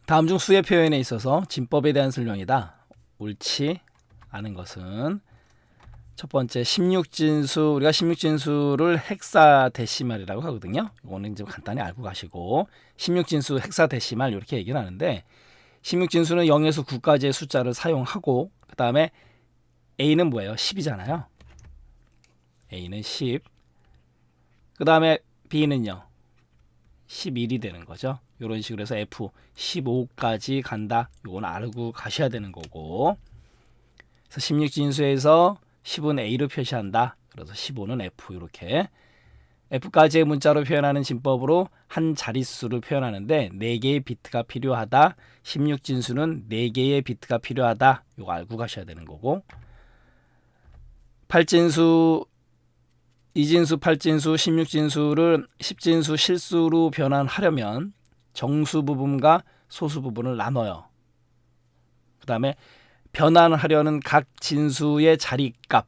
다음 중 수의 표현에 있어서 진법에 대한 설명이다. 옳지 않은 것은 첫 번째 16진수, 우리가 16진수를 헥사데시말이라고 하거든요. 이거는 이제 간단히 알고 가시고 16진수 헥사데시말 이렇게 얘기를 하는데 16진수는 0에서 9까지의 숫자를 사용하고 그 다음에 A는 뭐예요? 10이잖아요. A는 10. 그 다음에 B는요. 11이 되는 거죠. 이런 식으로 해서 F 15까지 간다. 이건 알고 가셔야 되는 거고. 그래서 16진수에서 10은 A로 표시한다. 그래서 15는 F 이렇게. F까지의 문자로 표현하는 진법으로 한 자릿수를 표현하는데 4개의 비트가 필요하다. 16진수는 4개의 비트가 필요하다. 이거 알고 가셔야 되는 거고. 8진수, 2진수, 8진수, 16진수를 10진수 실수로 변환하려면 정수 부분과 소수 부분을 나눠요. 그 다음에 변환하려는 각 진수의 자리값,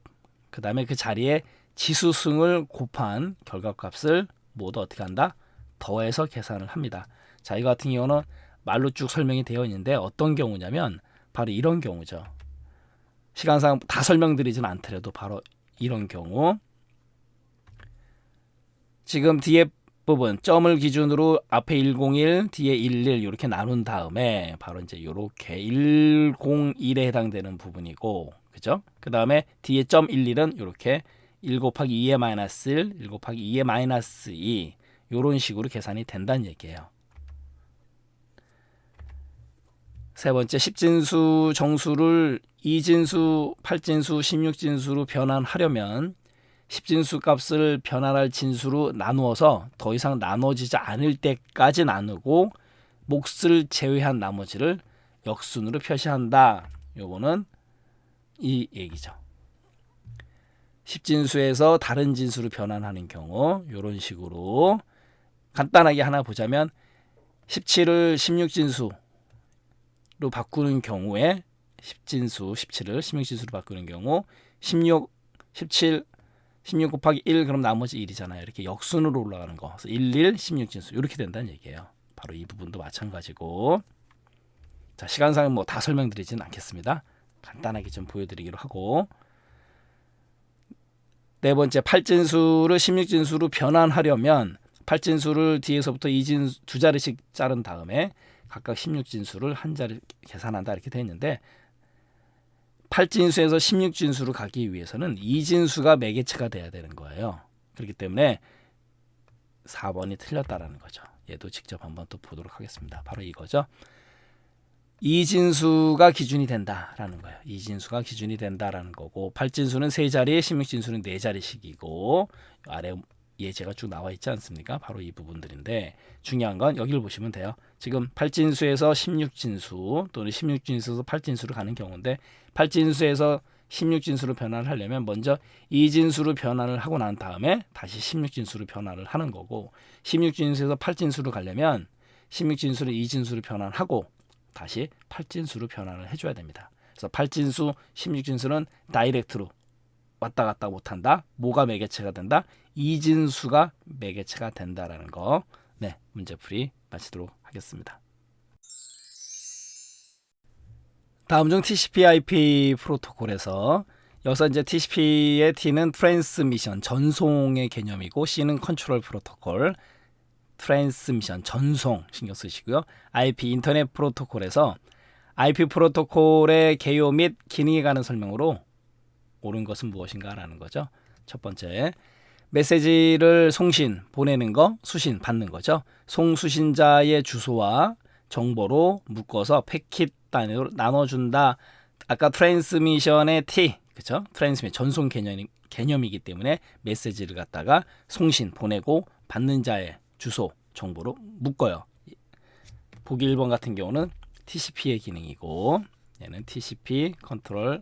그 다음에 그 자리에 지수승을 곱한 결과값을 모두 어떻게 한다? 더해서 계산을 합니다. 자, 이 같은 경우는 말로 쭉 설명이 되어 있는데 어떤 경우냐면 바로 이런 경우죠. 시간상 다 설명드리진 않더라도 바로 이런 경우. 지금 뒤에 부분 점을 기준으로 앞에 101, 뒤에 11 이렇게 나눈 다음에 바로 이제 이렇게 101에 해당되는 부분이고, 그죠? 그 다음에 뒤에 점 11은 이렇게 1 곱하기 2의 마이너스 1, 1 곱하기 2의 마이너스 2 이런 식으로 계산이 된다는 얘기예요. 세 번째 10진수 정수를 2진수, 8진수, 16진수로 변환하려면 10진수 값을 변환할 진수로 나누어서 더 이상 나눠지지 않을 때까지 나누고 몫을 제외한 나머지를 역순으로 표시한다. 요거는 이 얘기죠. 10진수에서 다른 진수로 변환하는 경우 이런 식으로 간단하게 하나 보자면 17을 16진수로 바꾸는 경우에 10진수 17을 16진수로 바꾸는 경우 16, 17 16 곱하기 1 그럼 나머지 1이잖아요. 이렇게 역순으로 올라가는 거. 그래서 11, 16진수 이렇게 된다는 얘기예요. 바로 이 부분도 마찬가지고. 자, 시간상은 뭐 다 설명드리지는 않겠습니다. 간단하게 좀 보여드리기로 하고. 네 번째 8진수를 16진수로 변환하려면 8진수를 뒤에서부터 2진수 두 자리씩 자른 다음에 각각 16진수를 한 자리 계산한다 이렇게 되어 있는데 8진수에서 16진수로 가기 위해서는 2진수가 매개체가 돼야 되는 거예요. 그렇기 때문에 4번이 틀렸다라는 거죠. 얘도 직접 한번 또 보도록 하겠습니다. 바로 이거죠. 2진수가 기준이 된다라는 거예요. 2진수가 기준이 된다라는 거고 8진수는 3자리, 16진수는 4자리씩이고 아래 예제가 쭉 나와 있지 않습니까? 바로 이 부분들인데 중요한 건 여기를 보시면 돼요. 지금 8진수에서 16진수 또는 16진수에서 8진수로 가는 경우인데 8진수에서 16진수로 변환을 하려면 먼저 2진수로 변환을 하고 난 다음에 다시 16진수로 변환을 하는 거고 16진수에서 8진수로 가려면 16진수를 2진수로 변환하고 다시 8진수로 변환을 해줘야 됩니다. 그래서 8진수, 16진수는 다이렉트로 왔다 갔다 못한다. 뭐가 매개체가 된다? 이진수가 매개체가 된다라는 거. 네, 문제풀이 마치도록 하겠습니다. 다음 중 TCP/IP 프로토콜에서 여기서 이제 TCP의 T는 트랜스미션 전송의 개념이고 C는 컨트롤 프로토콜 트랜스미션 전송 신경 쓰시고요. IP 인터넷 프로토콜에서 IP 프로토콜의 개요 및 기능에 관한 설명으로 옳은 것은 무엇인가라는 거죠. 첫 번째, 메시지를 송신, 보내는 거, 수신, 받는 거죠. 송수신자의 주소와 정보로 묶어서 패킷 단위로 나눠준다. 아까 트랜스미션의 T, 그렇죠? 트랜스미션 전송 개념이기 때문에 메시지를 갖다가 송신, 보내고 받는 자의 주소, 정보로 묶어요. 보기 1번 같은 경우는 TCP의 기능이고 얘는 TCP 컨트롤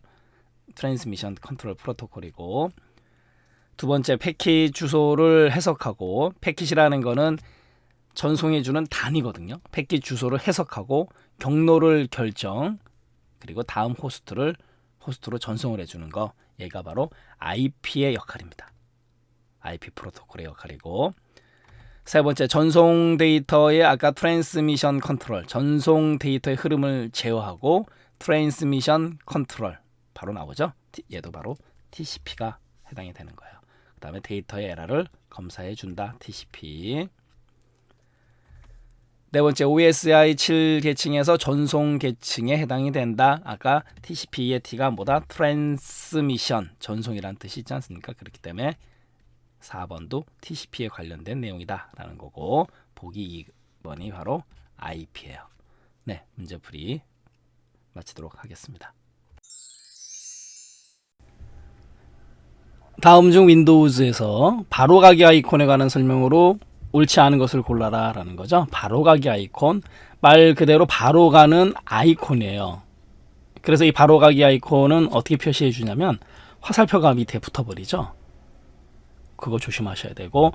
트랜스미션 컨트롤 프로토콜이고 두 번째 패킷 주소를 해석하고 패킷이라는 거는 전송해주는 단위거든요. 패킷 주소를 해석하고 경로를 결정 그리고 다음 호스트로 전송을 해주는 거 얘가 바로 IP의 역할입니다. IP 프로토콜의 역할이고 세 번째, 전송 데이터의 아까 트랜스미션 컨트롤, 전송 데이터의 흐름을 제어하고 트랜스미션 컨트롤 바로 나오죠. 얘도 바로 TCP가 해당이 되는 거예요. 그 다음에 데이터의 에러를 검사해 준다. TCP. 네 번째, OSI 7 계층에서 전송 계층에 해당이 된다. 아까 TCP의 T가 뭐다? 트랜스미션, 전송이란 뜻이 있지 않습니까? 그렇기 때문에 4번도 TCP에 관련된 내용이다 라는 거고, 보기 2번이 바로 IP예요. 네, 문제풀이 마치도록 하겠습니다. 다음 중 윈도우즈에서 바로가기 아이콘에 관한 설명으로 옳지 않은 것을 골라라 라는 거죠. 바로가기 아이콘, 말 그대로 바로가는 아이콘이에요. 그래서 이 바로가기 아이콘은 어떻게 표시해 주냐면 화살표가 밑에 붙어버리죠. 그거 조심하셔야 되고,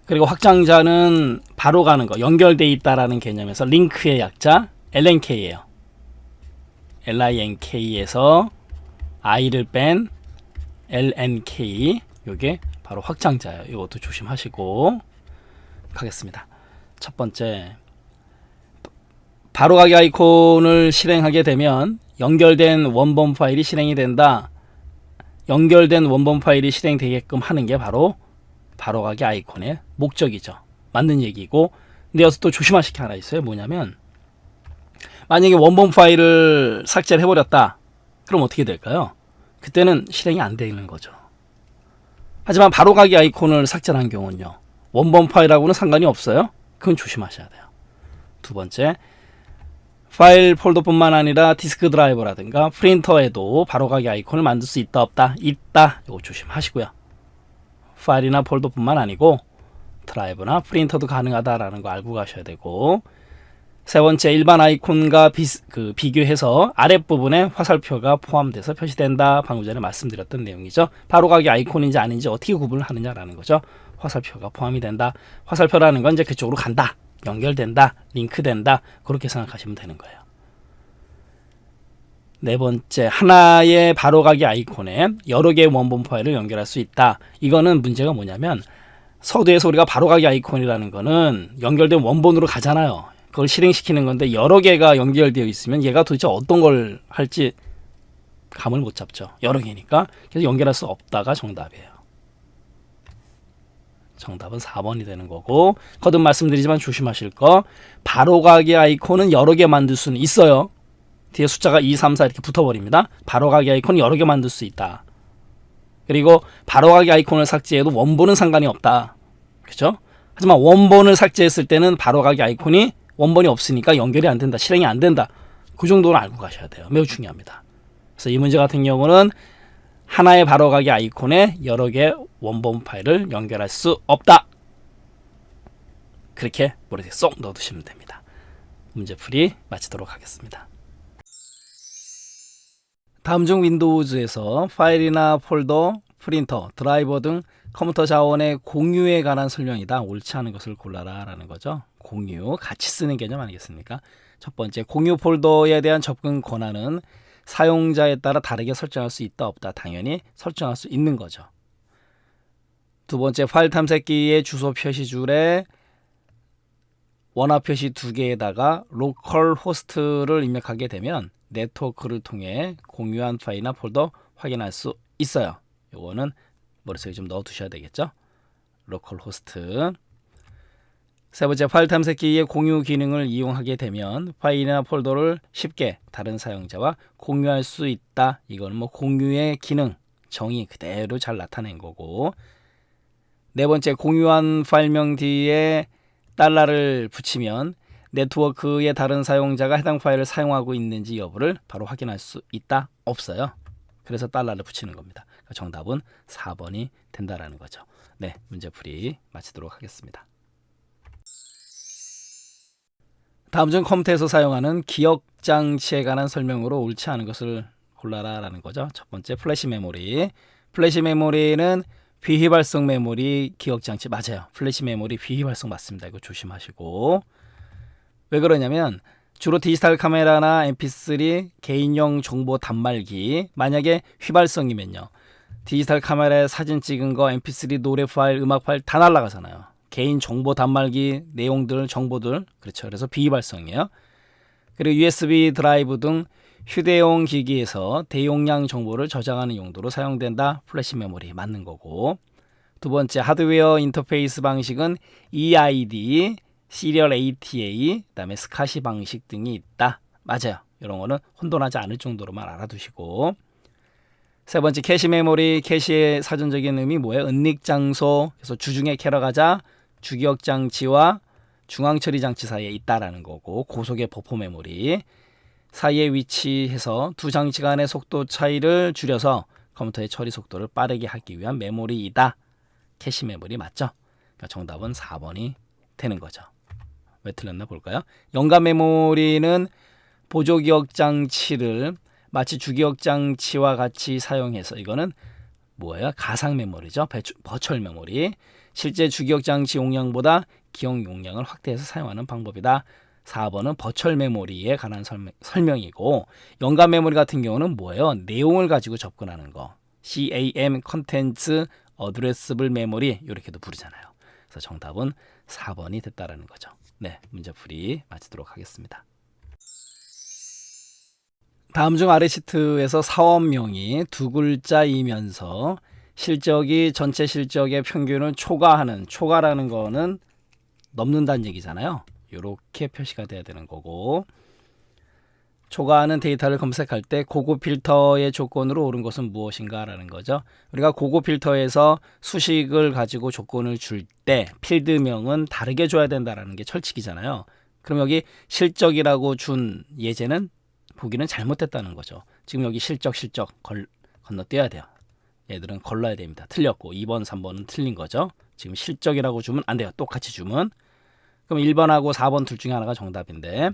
그리고 확장자는 바로 가는 거, 연결돼 있다라는 개념에서 링크의 약자 LNK예요. LINK에서 I를 뺀 LNK, 요게 바로 확장자예요. 이것도 조심하시고 가겠습니다. 첫 번째, 바로가기 아이콘을 실행하게 되면 연결된 원본 파일이 실행이 된다. 연결된 원본 파일이 실행되게끔 하는 게 바로 바로가기 아이콘의 목적이죠. 맞는 얘기고, 근데 여기서 또 조심하실 게 하나 있어요. 뭐냐면 만약에 원본 파일을 삭제를 해버렸다. 그럼 어떻게 될까요? 그때는 실행이 안 되는 거죠. 하지만 바로가기 아이콘을 삭제를 한 경우는요, 원본 파일하고는 상관이 없어요. 그건 조심하셔야 돼요. 두 번째, 파일 폴더뿐만 아니라 디스크 드라이버라든가 프린터에도 바로가기 아이콘을 만들 수 있다 없다? 있다. 이거 조심하시고요. 파일이나 폴더뿐만 아니고 드라이버나 프린터도 가능하다라는 거 알고 가셔야 되고, 세 번째, 일반 아이콘과 비교해서 아랫부분에 화살표가 포함돼서 표시된다. 방금 전에 말씀드렸던 내용이죠. 바로가기 아이콘인지 아닌지 어떻게 구분을 하느냐라는 거죠. 화살표가 포함이 된다. 화살표라는 건 이제 그쪽으로 간다, 연결된다, 링크된다, 그렇게 생각하시면 되는 거예요. 네 번째, 하나의 바로가기 아이콘에 여러 개의 원본 파일을 연결할 수 있다. 이거는 문제가 뭐냐면 서두에서 우리가 바로가기 아이콘이라는 거는 연결된 원본으로 가잖아요. 그걸 실행시키는 건데 여러 개가 연결되어 있으면 얘가 도대체 어떤 걸 할지 감을 못 잡죠. 여러 개니까. 그래서 연결할 수 없다가 정답이에요. 정답은 4번이 되는 거고, 거듭 말씀드리지만 조심하실 거, 바로가기 아이콘은 여러 개 만들 수는 있어요. 뒤에 숫자가 2, 3, 4 이렇게 붙어버립니다. 바로가기 아이콘은 여러 개 만들 수 있다. 그리고 바로가기 아이콘을 삭제해도 원본은 상관이 없다. 그렇죠? 하지만 원본을 삭제했을 때는 바로가기 아이콘이 원본이 없으니까 연결이 안 된다, 실행이 안 된다. 그 정도는 알고 가셔야 돼요. 매우 중요합니다. 그래서 이 문제 같은 경우는 하나의 바로가기 아이콘에 여러 개의 원본 파일을 연결할 수 없다. 그렇게 머리에 쏙 넣어두시면 됩니다. 문제풀이 마치도록 하겠습니다. 다음 중 윈도우즈에서 파일이나 폴더, 프린터, 드라이버 등 컴퓨터 자원의 공유에 관한 설명이다. 옳지 않은 것을 골라라 라는 거죠. 공유, 같이 쓰는 개념 아니겠습니까? 첫 번째, 공유 폴더에 대한 접근 권한은 사용자에 따라 다르게 설정할 수 있다 없다? 당연히 설정할 수 있는 거죠. 두 번째, 파일 탐색기의 주소 표시줄에 원화 표시 2개에다가 로컬 호스트를 입력하게 되면 네트워크를 통해 공유한 파일이나 폴더 확인할 수 있어요. 요거는 머릿속에 좀 넣어 두셔야 되겠죠. 로컬 호스트. 세 번째, 파일 탐색기의 공유 기능을 이용하게 되면 파일이나 폴더를 쉽게 다른 사용자와 공유할 수 있다. 이거는 뭐 공유의 기능, 정의 그대로 잘 나타낸 거고. 네 번째, 공유한 파일명 뒤에 달러를 붙이면 네트워크의 다른 사용자가 해당 파일을 사용하고 있는지 여부를 바로 확인할 수 있다? 없어요. 그래서 달러를 붙이는 겁니다. 정답은 4번이 된다라는 거죠. 네, 문제풀이 마치도록 하겠습니다. 다음 중 컴퓨터에서 사용하는 기억장치에 관한 설명으로 옳지 않은 것을 골라라 라는 거죠. 첫 번째, 플래시 메모리. 플래시 메모리는 비휘발성 메모리 기억장치 맞아요. 플래시 메모리 비휘발성 맞습니다. 이거 조심하시고. 왜 그러냐면 주로 디지털 카메라나 mp3 개인용 정보 단말기, 만약에 휘발성이면요, 디지털 카메라에 사진 찍은 거, mp3 노래 파일, 음악 파일 다 날아가잖아요. 개인 정보 단말기 내용들, 정보들, 그렇죠. 그래서 비발성이에요. 그리고 USB 드라이브 등 휴대용 기기에서 대용량 정보를 저장하는 용도로 사용된다. 플래시 메모리 맞는 거고. 두 번째, 하드웨어 인터페이스 방식은 EID, 시리얼 ATA, 그다음에 스카시 방식 등이 있다. 맞아요. 이런 거는 혼돈하지 않을 정도로만 알아두시고. 세 번째, 캐시 메모리. 캐시의 사전적인 의미 뭐예요? 은닉 장소. 그래서 주중에 캐러 가자. 주기억 장치와 중앙 처리 장치 사이에 있다라는 거고, 고속의 버퍼 메모리 사이에 위치해서 두 장치 간의 속도 차이를 줄여서 컴퓨터의 처리 속도를 빠르게 하기 위한 메모리이다. 캐시 메모리 맞죠? 그러니까 정답은 4번이 되는 거죠. 왜 틀렸나 볼까요? 연관 메모리는 보조기억 장치를 마치 주기억 장치와 같이 사용해서, 이거는 뭐예요? 가상 메모리죠. 버추얼 메모리. 실제 주기억 장치 용량보다 기억 용량을 확대해서 사용하는 방법이다. 4번은 버추얼 메모리에 관한 설명이고, 연관 메모리 같은 경우는 뭐예요? 내용을 가지고 접근하는 거. CAM, Contents Addressable Memory 이렇게도 부르잖아요. 그래서 정답은 4번이 됐다라는 거죠. 네, 문제풀이 마치도록 하겠습니다. 다음 중 아래 시트에서 사업명이 두 글자이면서 실적이 전체 실적의 평균을 초과하는, 초과라는 거는 넘는다는 얘기잖아요. 이렇게 표시가 돼야 되는 거고, 초과하는 데이터를 검색할 때 고급 필터의 조건으로 옳은 것은 무엇인가 라는 거죠. 우리가 고급 필터에서 수식을 가지고 조건을 줄 때 필드명은 다르게 줘야 된다는 게 철칙이잖아요. 그럼 여기 실적이라고 준 예제는 보기는 잘못됐다는 거죠. 지금 여기 실적 건너뛰어야 돼요. 얘들은 걸러야 됩니다. 틀렸고 2번, 3번은 틀린 거죠. 지금 실적이라고 주면 안 돼요. 똑같이 주면. 그럼 1번하고 4번 둘 중에 하나가 정답인데,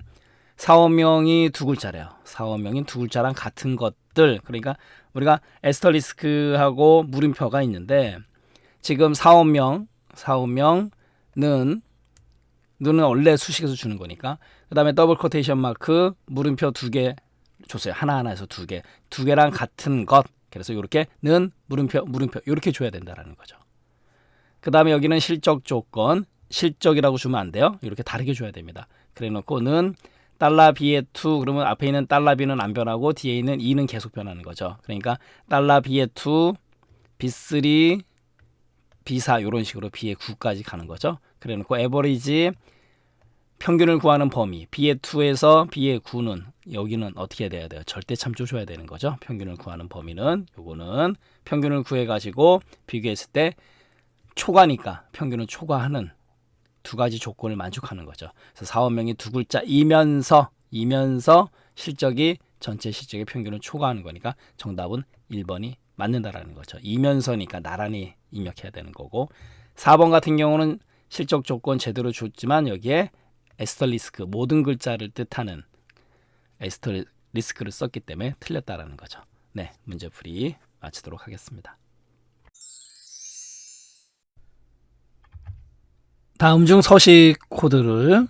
사업명이 두 글자래요. 사업명이 두 글자랑 같은 것들. 그러니까 우리가 에스터리스크하고 물음표가 있는데, 지금 사업명은 원래 수식에서 주는 거니까, 그 다음에 더블 코테이션 마크, 물음표 두 개 줬어요. 하나하나에서 두 개랑 같은 것. 그래서 이렇게는 물음표 이렇게 줘야 된다라는 거죠. 그 다음에 여기는 실적 조건, 실적이라고 주면 안 돼요. 이렇게 다르게 줘야 됩니다. 그래 놓고는 달러 B의 2, 그러면 앞에 있는 달러 B는 안 변하고 뒤에 있는 2는 계속 변하는 거죠. 그러니까 달러 B의 2, B3, B4 이런 식으로 B의 9까지 가는 거죠. 그래 놓고 에버리지, 평균을 구하는 범위, B의 2에서 B의 9는 여기는 어떻게 돼야 돼요? 절대 참조 줘야 되는 거죠. 평균을 구하는 범위는 요거는 평균을 구해 가지고 비교했을 때 초과니까 평균을 초과하는 두 가지 조건을 만족하는 거죠. 그래서 사업명이 두 글자이면서 실적이 전체 실적의 평균을 초과하는 거니까 정답은 1번이 맞는다라는 거죠. 이면서니까 나란히 입력해야 되는 거고, 4번 같은 경우는 실적 조건 제대로 줬지만 여기에 에스터리스크, 모든 글자를 뜻하는 에스터리스크를 썼기 때문에 틀렸다라는 거죠. 네, 문제풀이 마치도록 하겠습니다. 다음 중 서식 코드를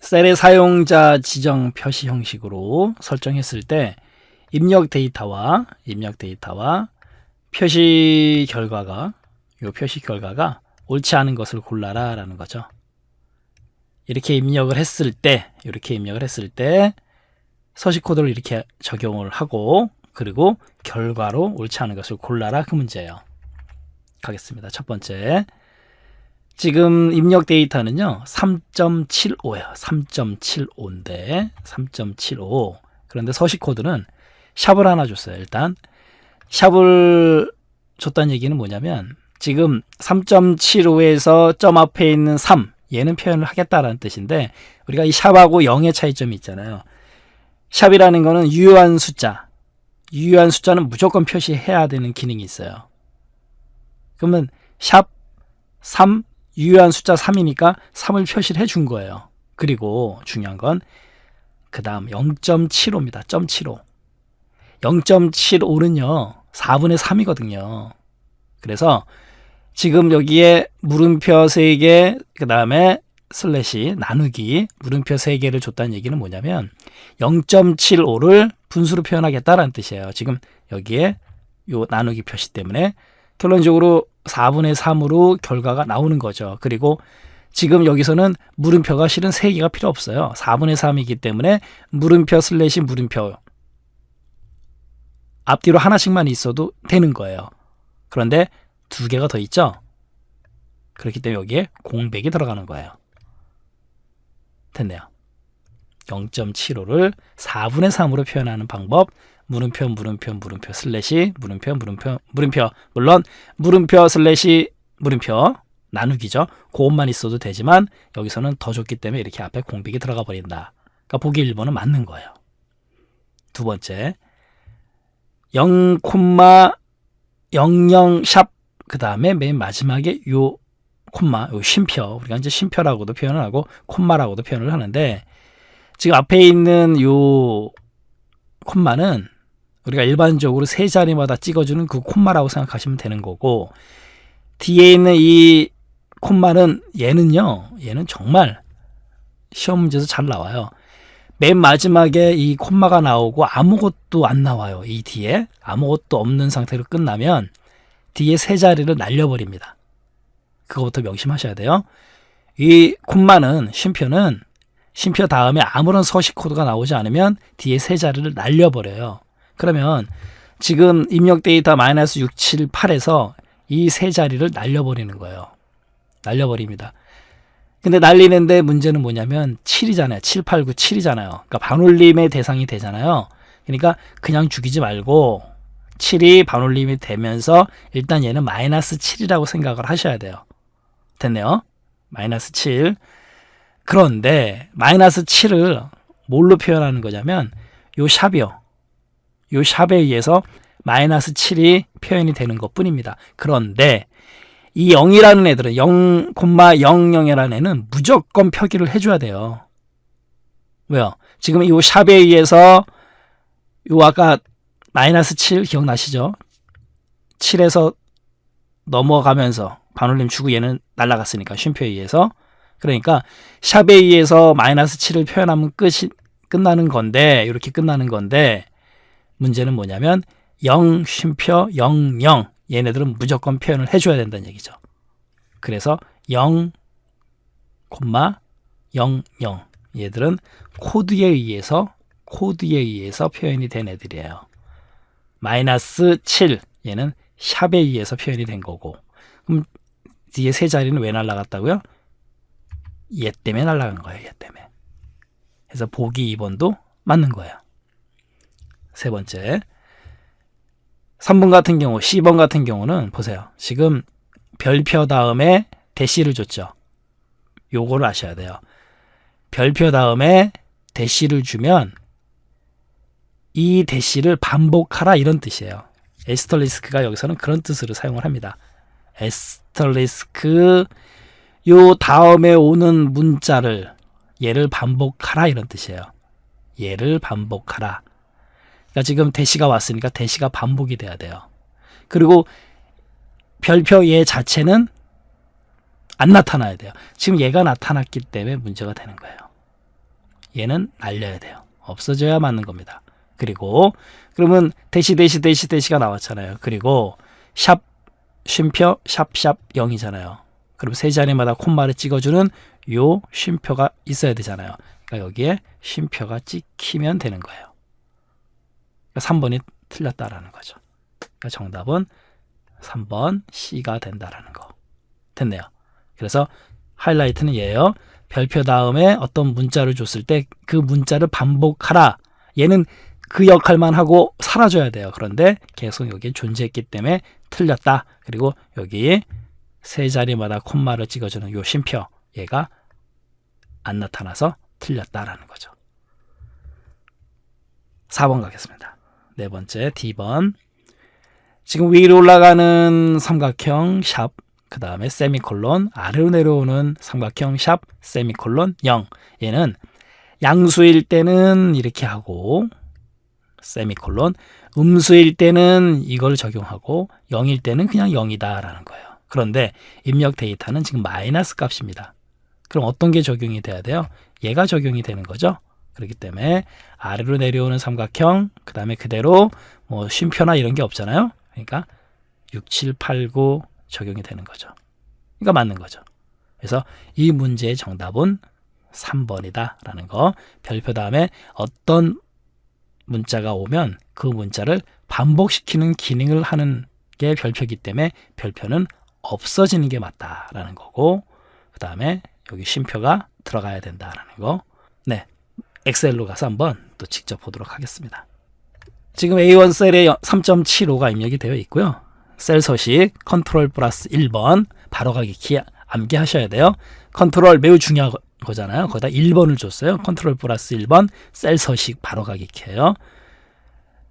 셀의 사용자 지정 표시 형식으로 설정했을 때 입력 데이터와 표시 결과가 옳지 않은 것을 골라라 라는 거죠. 이렇게 입력을 했을 때 서식 코드를 이렇게 적용을 하고, 그리고 결과로 옳지 않은 것을 골라라, 그 문제예요. 가겠습니다. 첫 번째, 지금 입력 데이터는요 3.75예요. 3.75인데 3.75. 그런데 서식 코드는 샵을 하나 줬어요. 일단 샵을 줬다는 얘기는 뭐냐면, 지금 3.75에서 점 앞에 있는 3, 얘는 표현을 하겠다라는 뜻인데, 우리가 이 샵하고 0의 차이점이 있잖아요. 샵이라는 거는 유효한 숫자는 무조건 표시해야 되는 기능이 있어요. 그러면 샵 3, 유효한 숫자 3이니까 3을 표시를 해준 거예요. 그리고 중요한 건 그 다음 0.75입니다. 0.75. 0.75는요 4분의 3이거든요. 그래서 지금 여기에 물음표 3개, 그 다음에 슬래시 나누기 물음표 3개를 줬다는 얘기는 뭐냐면 0.75를 분수로 표현하겠다라는 뜻이에요. 지금 여기에 요 나누기 표시 때문에 결론적으로 4분의 3으로 결과가 나오는 거죠. 그리고 지금 여기서는 물음표가 실은 3개가 필요 없어요. 4분의 3이기 때문에 물음표 슬래시 물음표 앞뒤로 하나씩만 있어도 되는 거예요. 그런데 2개가 더 있죠. 그렇기 때문에 여기에 공백이 들어가는 거예요. 됐네요. 0.75를 4분의 3으로 표현하는 방법. 물음표 슬래시 물음표 물론 물음표 슬래시 물음표 나누기죠. 그것만 있어도 되지만 여기서는 더 좋기 때문에 이렇게 앞에 공백이 들어가 버린다. 그러니까 보기 1번은 맞는 거예요. 두 번째 0,00 샵 그 다음에 맨 마지막에 요 콤마, 요 쉼표, 우리가 이제 쉼표라고도 표현을 하고 콤마라고도 표현을 하는데 지금 앞에 있는 요 콤마는 우리가 일반적으로 세 자리마다 찍어주는 그 콤마라고 생각하시면 되는 거고, 뒤에 있는 이 콤마는 얘는 정말 시험 문제에서 잘 나와요. 맨 마지막에 이 콤마가 나오고 아무것도 안 나와요. 이 뒤에 아무것도 없는 상태로 끝나면 뒤에 세 자리를 날려버립니다. 그거부터 명심하셔야 돼요. 이 콤마는 쉼표는 쉼표 다음에 아무런 서식 코드가 나오지 않으면 뒤에 세 자리를 날려버려요. 그러면 지금 입력 데이터 마이너스 678에서 이 세 자리를 날려버리는 거예요. 날려버립니다. 근데 날리는데 문제는 뭐냐면 7이잖아요. 7, 8, 9, 7이잖아요. 그러니까 반올림의 대상이 되잖아요. 그러니까 그냥 죽이지 말고 7이 반올림이 되면서 일단 얘는 마이너스 7이라고 생각을 하셔야 돼요. 됐네요. 마이너스 7. 그런데 마이너스 7을 뭘로 표현하는 거냐면 요 샵이요. 요 샵에 의해서 마이너스 7이 표현이 되는 것 뿐입니다. 그런데 이 0이라는 애들은 0,00이라는 애는 무조건 표기를 해줘야 돼요. 왜요? 지금 이 샵에 의해서 요 아까 마이너스 7 기억나시죠? 7에서 넘어가면서 반올림 주고 얘는 날아갔으니까 쉼표에 의해서. 그러니까 샵에 의해서 마이너스 7을 표현하면 끝나는 건데, 이렇게 끝나는 건데, 문제는 뭐냐면 0 쉼표 00 얘네들은 무조건 표현을 해줘야 된다는 얘기죠. 그래서 0, 00 얘들은 코드에 의해서 표현이 된 애들이에요. 마이너스 7 얘는 샵에 의해서 표현이 된 거고, 그럼 뒤에 세 자리는 왜 날라갔다고요? 얘 때문에 날라간 거예요. 얘 때문에. 그래서 보기 2번도 맞는 거예요. 세 번째 3번 같은 경우, C번 같은 경우는 보세요. 지금 별표 다음에 대시를 줬죠. 요거를 아셔야 돼요. 별표 다음에 대시를 주면 이 대시를 반복하라 이런 뜻이에요. 에스터리스크가 여기서는 그런 뜻으로 사용을 합니다. 에스터리스크 요 다음에 오는 문자를 얘를 반복하라 이런 뜻이에요. 얘를 반복하라. 그러니까 지금 대시가 왔으니까 대시가 반복이 돼야 돼요. 그리고 별표 얘 자체는 안 나타나야 돼요. 지금 얘가 나타났기 때문에 문제가 되는 거예요. 얘는 날려야 돼요. 없어져야 맞는 겁니다. 그리고 그러면 대시가 나왔잖아요. 그리고 샵 쉼표 샵샵 0이잖아요. 그럼 세 자리마다 콤마를 찍어주는 요 쉼표가 있어야 되잖아요. 그러니까 여기에 쉼표가 찍히면 되는 거예요. 3번이 틀렸다라는 거죠. 그러니까 정답은 3번 C가 된다라는 거. 됐네요. 그래서 하이라이트는 얘예요. 별표 다음에 어떤 문자를 줬을 때 그 문자를 반복하라. 얘는 그 역할만 하고 사라져야 돼요. 그런데 계속 여기에 존재했기 때문에 틀렸다. 그리고 여기 세 자리마다 콤마를 찍어주는 요 쉼표 얘가 안 나타나서 틀렸다라는 거죠. 4번 가겠습니다. 네 번째 D번. 지금 위로 올라가는 삼각형 샵 그 다음에 세미콜론, 아래로 내려오는 삼각형 샵 세미콜론 0. 얘는 양수일 때는 이렇게 하고 세미콜론, 음수일 때는 이걸 적용하고 0일 때는 그냥 0이다 라는 거예요. 그런데 입력 데이터는 지금 마이너스 값입니다. 그럼 어떤 게 적용이 돼야 돼요? 얘가 적용이 되는 거죠. 그렇기 때문에 아래로 내려오는 삼각형, 그 다음에 그대로 뭐 쉼표나 이런 게 없잖아요. 그러니까 6789 적용이 되는 거죠. 그러니까 맞는 거죠. 그래서 이 문제의 정답은 3번이다 라는 거. 별표 다음에 어떤 문자가 오면 그 문자를 반복시키는 기능을 하는 게 별표이기 때문에 별표는 없어지는 게 맞다라는 거고, 그 다음에 여기 쉼표가 들어가야 된다라는 거. 네, 엑셀로 가서 한번 또 직접 보도록 하겠습니다. 지금 A1 셀에 3.75가 입력이 되어 있고요. 셀 서식 컨트롤 플러스 1번 바로가기 키 암기하셔야 돼요. 컨트롤 매우 중요한 거잖아요. 거기다 1번을 줬어요. 컨트롤 플러스 1번 셀 서식 바로가기 키예요.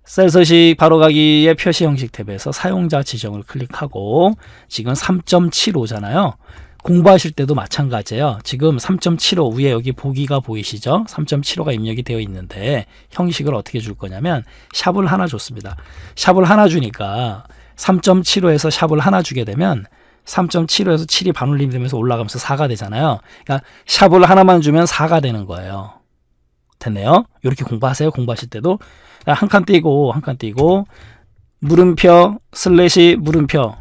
셀 서식 바로가기의 표시 형식 탭에서 사용자 지정을 클릭하고 지금 3.75잖아요. 공부하실 때도 마찬가지예요. 지금 3.75 위에 여기 보기가 보이시죠? 3.75가 입력이 되어 있는데 형식을 어떻게 줄 거냐면 샵을 하나 줬습니다. 샵을 하나 주니까 3.75에서 샵을 하나 주게 되면 3.75에서 7이 반올림이 되면서 올라가면서 4가 되잖아요. 그러니까 샵을 하나만 주면 4가 되는 거예요. 됐네요. 이렇게 공부하세요. 공부하실 때도 한 칸 띄고 한 칸 띄고 물음표 슬래시 물음표,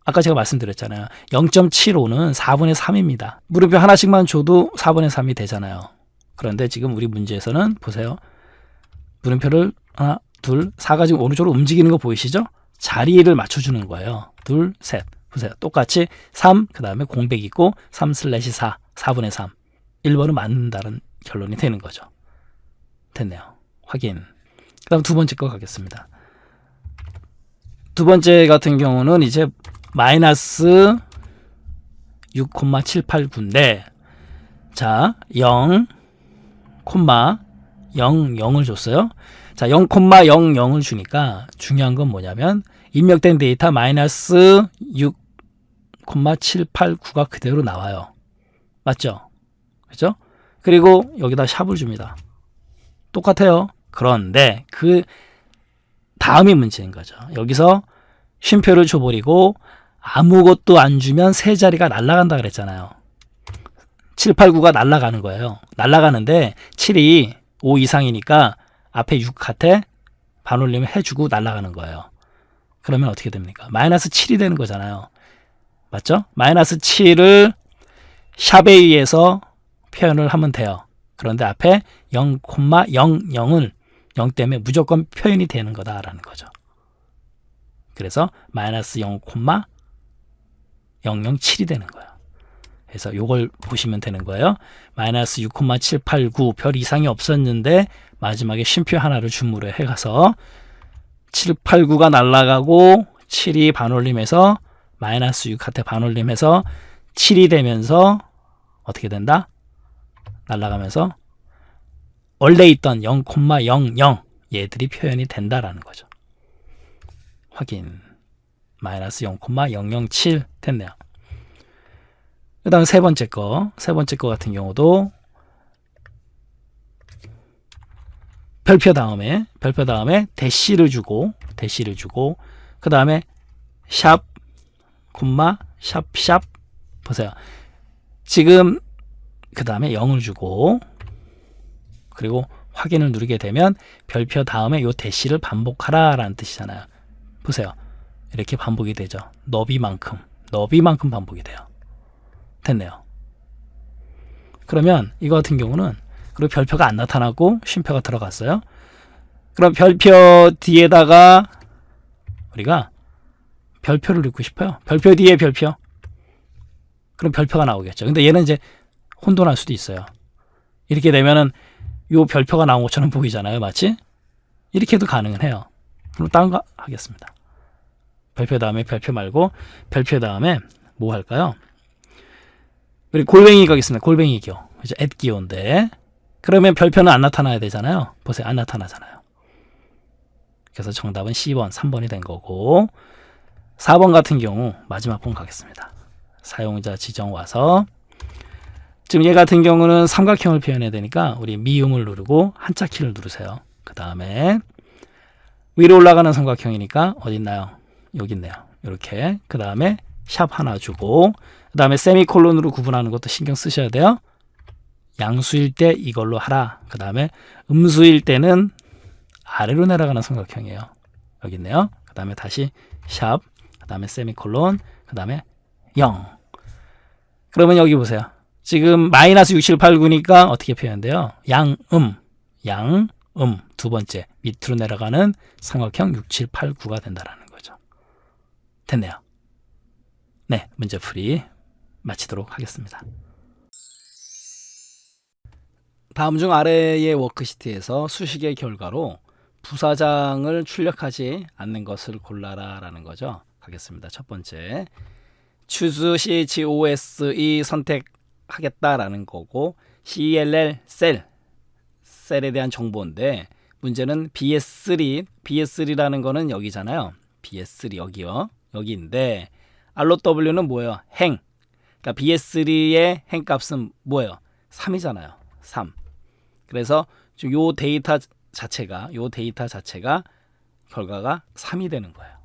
아까 제가 말씀드렸잖아요. 0.75는 4분의 3입니다. 물음표 하나씩만 줘도 4분의 3이 되잖아요. 그런데 지금 우리 문제에서는 보세요. 물음표를 하나, 둘, 4가 지금 오른쪽으로 움직이는 거 보이시죠? 자리를 맞춰주는 거예요. 둘, 셋. 보세요. 똑같이 3, 그 다음에 공백 있고 3 슬래시 4, 4분의 3. 1번은 맞는다는 결론이 되는 거죠. 됐네요. 확인. 그 다음 두 번째 거 가겠습니다. 두 번째 같은 경우는 이제 마이너스 6,789인데 자 0, 00을 줬어요. 자 0,00을 주니까 중요한 건 뭐냐면 입력된 데이터 마이너스 6,789가 그대로 나와요. 맞죠? 그죠? 그리고 여기다 샵을 줍니다. 똑같아요. 그런데 그 다음이 문제인 거죠. 여기서 쉼표를 줘버리고 아무것도 안 주면 세 자리가 날아간다 그랬잖아요. 789가 날아가는 거예요. 날아가는데 7이 5 이상이니까 앞에 6한테 반올림을 해주고 날아가는 거예요. 그러면 어떻게 됩니까? 마이너스 7이 되는 거잖아요. 맞죠? 마이너스 7을 샵에 의해서 표현을 하면 돼요. 그런데 앞에 0,00을 0 때문에 무조건 표현이 되는 거다라는 거죠. 그래서 마이너스 0,007이 되는 거예요. 그래서 이걸 보시면 되는 거예요. 마이너스 6,789 별 이상이 없었는데 마지막에 쉼표 하나를 줌으로 해가서 789가 날아가고 7이 반올림해서 마이너스 6한테 반올림해서 7이 되면서 어떻게 된다? 날아가면서 원래 있던 0,00 얘들이 표현이 된다라는 거죠. 확인. 마이너스 0,007 됐네요. 그 다음 세 번째 거 같은 경우도 별표 다음에 대시를 주고 그 다음에 샵, 샵 보세요. 지금 그 다음에 0을 주고 그리고 확인을 누르게 되면 별표 다음에 요 대시를 반복하라 라는 뜻이잖아요. 보세요. 이렇게 반복이 되죠. 너비만큼 반복이 돼요. 됐네요. 그러면 이거 같은 경우는 그리고 별표가 안 나타나고 쉼표가 들어갔어요. 그럼 별표 뒤에다가 우리가 별표를 넣고 싶어요. 별표 뒤에 별표. 그럼 별표가 나오겠죠. 근데 얘는 이제 혼돈할 수도 있어요. 이렇게 되면은 요 별표가 나온 것처럼 보이잖아요. 마치 이렇게 해도 가능은 해요. 그럼 다른 거 하겠습니다. 별표 다음에 별표 말고 별표 다음에 뭐 할까요? 우리 골뱅이 가겠습니다. 골뱅이 기호. 그죠? 앳 기호인데 그러면 별표는 안 나타나야 되잖아요. 보세요. 안 나타나잖아요. 그래서 정답은 C번, 3번이 된 거고 4번 같은 경우 마지막 번 가겠습니다. 사용자 지정 와서 지금 얘 같은 경우는 삼각형을 표현해야 되니까 우리 미음을 누르고 한자 키를 누르세요. 그 다음에 위로 올라가는 삼각형이니까 어디 있나요? 여기 있네요. 이렇게 그 다음에 샵 하나 주고 그 다음에 세미콜론으로 구분하는 것도 신경 쓰셔야 돼요. 양수일 때 이걸로 하라. 그 다음에 음수일 때는 아래로 내려가는 삼각형이에요. 여기 있네요. 그 다음에 다시 샵, 그 그 다음에 세미콜론, 그 다음에 0. 그러면 여기 보세요. 지금 마이너스 6789니까 어떻게 표현돼요? 양음 두 번째 밑으로 내려가는 삼각형 6789가 된다라는 거죠. 됐네요. 네, 문제풀이 마치도록 하겠습니다. 다음 중 아래의 워크시트에서 수식의 결과로 부사장을 출력하지 않는 것을 골라라 라는 거죠. 가겠습니다. 첫 번째, choose CHOSE 선택하겠다라는 거고, CLL 셀에 대한 정보인데, 문제는 BS3라는 거는 여기잖아요. BS3 여기요. 여기인데 ROW는 뭐예요? 행. 그러니까 BS3의 행값은 뭐예요? 3이잖아요. 3. 그래서 요 데이터 자체가 결과가 3이 되는 거예요.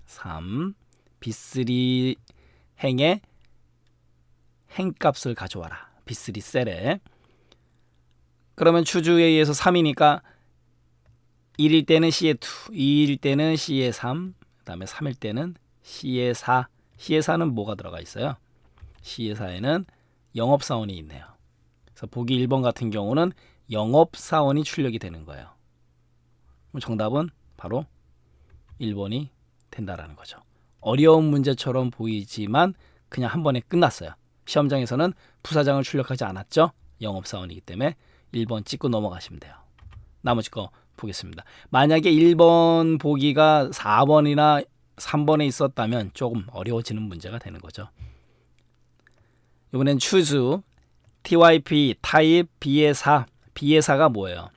3. B3 행의 행값을 가져와라. B3 셀에. 그러면 추주에 의해서 3이니까 1일 때는 C에 2, 2일 때는 C에 3, 그 다음에 3일 때는 C에 4. C에 4는 뭐가 들어가 있어요? C에 4에는 영업사원이 있네요. 그래서 보기 1번 같은 경우는 영업사원이 출력이 되는 거예요. 그럼 정답은 바로 1번이 된다라는 거죠. 어려운 문제처럼 보이지만 그냥 한 번에 끝났어요. 시험장에서는 부사장을 출력하지 않았죠. 영업사원이기 때문에 1번 찍고 넘어가시면 돼요. 나머지 거 보겠습니다. 만약에 1번 보기가 4번이나 3번에 있었다면 조금 어려워지는 문제가 되는 거죠. 이번엔 choose typ 타입 B의 4. B의 4가 뭐예요?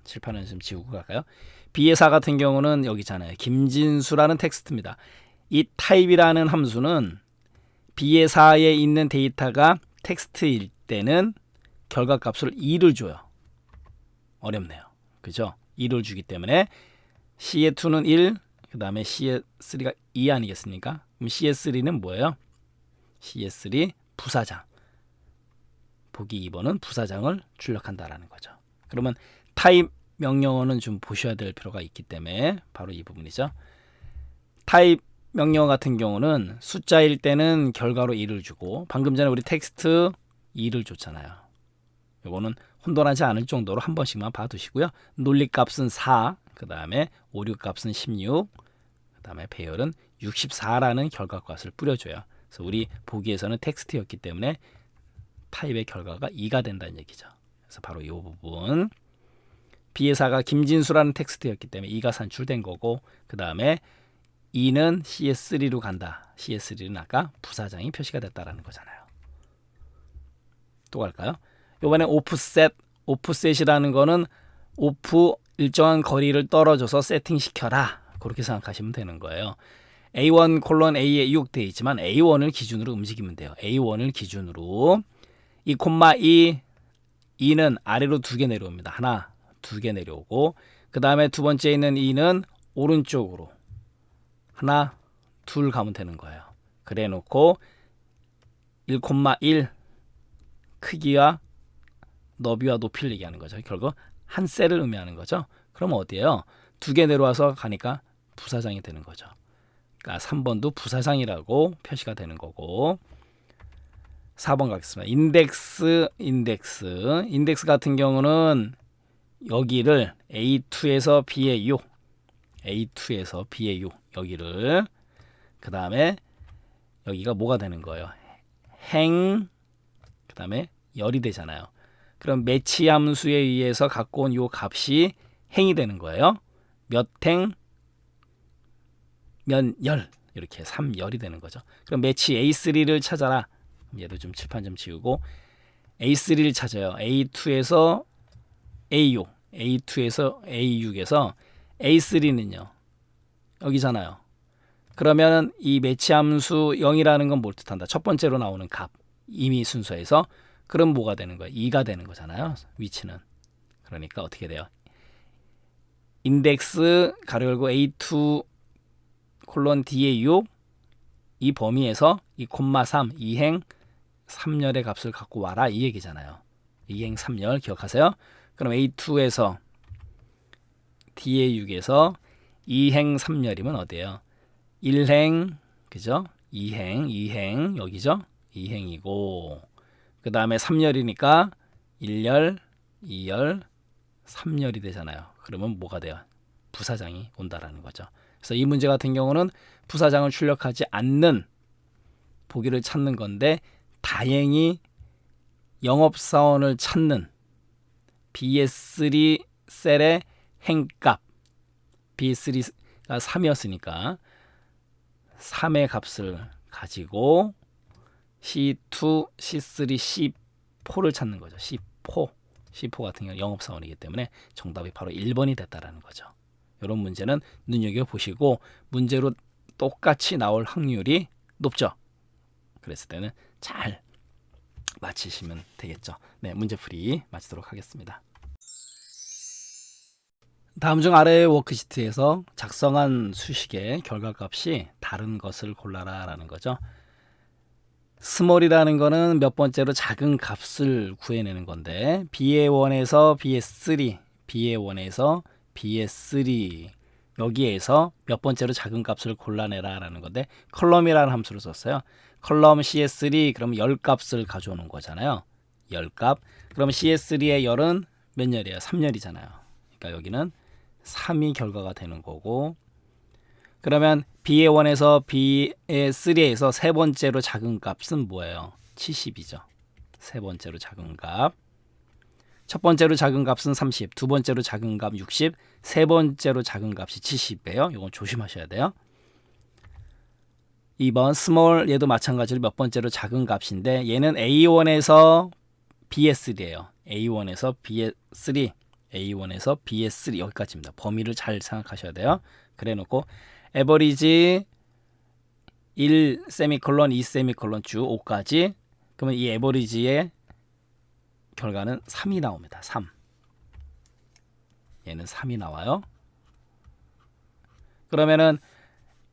칠판을 좀 지우고 갈까요? B의 4 같은 경우는 여기잖아요. 김진수라는 텍스트입니다. 이 타입이라는 함수는 B의 4에 있는 데이터가 텍스트일 때는 결과값을 2를 줘요. 어렵네요. 그죠? 2를 주기 때문에 C의 2는 1, 그 다음에 C의 3가 2 아니겠습니까? 그럼 C의 3는 뭐예요? C의 3 부사장. 보기 2번은 부사장을 출력한다라는 거죠. 그러면 타입 명령어는 좀 보셔야 될 필요가 있기 때문에 바로 이 부분이죠. 타입 명령어 같은 경우는 숫자일 때는 결과로 2를 주고, 방금 전에 우리 텍스트 2를 줬잖아요. 이거는 혼돈하지 않을 정도로 한 번씩만 봐두시고요. 논리값은 4, 그 다음에 오류 값은 16, 그 다음에 배열은 64라는 결과값을 뿌려줘요. 그래서 우리 보기에서는 텍스트였기 때문에 타입의 결과가 2가 된다는 얘기죠. 그래서 바로 이 부분, B의 4가 김진수라는 텍스트였기 때문에 2가 산출된 거고, 그 다음에 2는 CS3로 간다. CS3는 아까 부사장이 표시가 됐다라는 거잖아요. 또 갈까요? 이번에 오프셋이라는 거는 오프 일정한 거리를 떨어져서 세팅시켜라. 그렇게 생각하시면 되는 거예요. A1 A에 6 되어 있지만 A1을 기준으로 움직이면 돼요. A1을 기준으로 이 콤마 2는 아래로 2개 내려옵니다. 하나, 2개 내려오고, 그 다음에 두 번째에 있는 2는 오른쪽으로 하나, 둘 가면 되는 거예요. 그래 놓고 1,1 크기와 너비와 높이를 얘기하는 거죠. 결국 한 셀을 의미하는 거죠. 그럼 어디예요? 2개 내려와서 가니까 부사장이 되는 거죠. 그러니까 3번도 부사장이라고 표시가 되는 거고, 4번 가겠습니다. 인덱스 같은 경우는 여기를 A2에서 B에 6, A2에서 B에 6 여기를, 그 다음에 여기가 뭐가 되는 거예요? 행, 그 다음에 열이 되잖아요. 그럼 매치 함수에 의해서 갖고 온 요 값이 행이 되는 거예요. 몇 행, 몇 열, 이렇게 3열이 되는 거죠. 그럼 매치 A3를 찾아라. 얘도 좀 칠판 좀 지우고 A3를 찾아요. A2에서 A6, A2에서 A6에서 A3는요. 여기잖아요. 그러면 이 매치 함수 0이라는 건 뭘 뜻한다? 첫 번째로 나오는 값, 임의 순서에서. 그럼 뭐가 되는 거예요? 2가 되는 거잖아요. 위치는. 그러니까 어떻게 돼요? 인덱스 가로 열고 A2 콜론 D의 6, 이 범위에서 이 콤마 3, 2행 3열의 값을 갖고 와라, 이 얘기잖아요. 2행 3열 기억하세요? 그럼 A2에서 D의 6에서 2행 3열이면 어디예요? 1행, 그죠? 2행 여기죠? 2행이고 그 다음에 3열이니까 1열, 2열, 3열이 되잖아요. 그러면 뭐가 돼요? 부사장이 온다라는 거죠. 그래서 이 문제 같은 경우는 부사장을 출력하지 않는 보기를 찾는 건데 다행히 영업사원을 찾는 BS3 셀의 행값 B3가 3이었으니까 3의 값을 가지고 C2, C3, C4를 찾는 거죠. C4 같은 경우는 영업사원이기 때문에 정답이 바로 1번이 됐다라는 거죠. 이런 문제는 눈여겨보시고 문제로 똑같이 나올 확률이 높죠. 그랬을 때는 잘 맞히시면 되겠죠. 네, 문제풀이 마치도록 하겠습니다. 다음 중 아래의 워크시트에서 작성한 수식의 결과값이 다른 것을 골라라 라는 거죠. 스몰이라는 거는 몇 번째로 작은 값을 구해내는 건데 B의 1에서 B의 3, B의 1에서 B의 3 여기에서 몇 번째로 작은 값을 골라내라 라는 건데 컬럼이라는 함수를 썼어요. 컬럼 CS3 그럼 10값을 가져오는 거잖아요. 10값. 그럼 CS3의 열은 몇 열이에요? 3열이잖아요. 그러니까 여기는 3이 결과가 되는 거고 그러면 B의 1에서 B의 3에서 세 번째로 작은 값은 뭐예요? 70이죠. 세 번째로 작은 값. 첫 번째로 작은 값은 30, 두 번째로 작은 값 60, 세 번째로 작은 값이 70이에요. 이건 조심하셔야 돼요. 2번 스몰 얘도 마찬가지로 몇 번째로 작은 값인데 얘는 A1에서 B의 3예요. A1에서 B의 3, A1에서 B의 3 여기까지입니다. 범위를 잘 생각하셔야 돼요. 그래 놓고 에버리지 1 세미콜론 2 세미콜론 쭉 5까지 그러면 이 에버리지의 결과는 3이 나옵니다. 3. 얘는 3이 나와요. 그러면은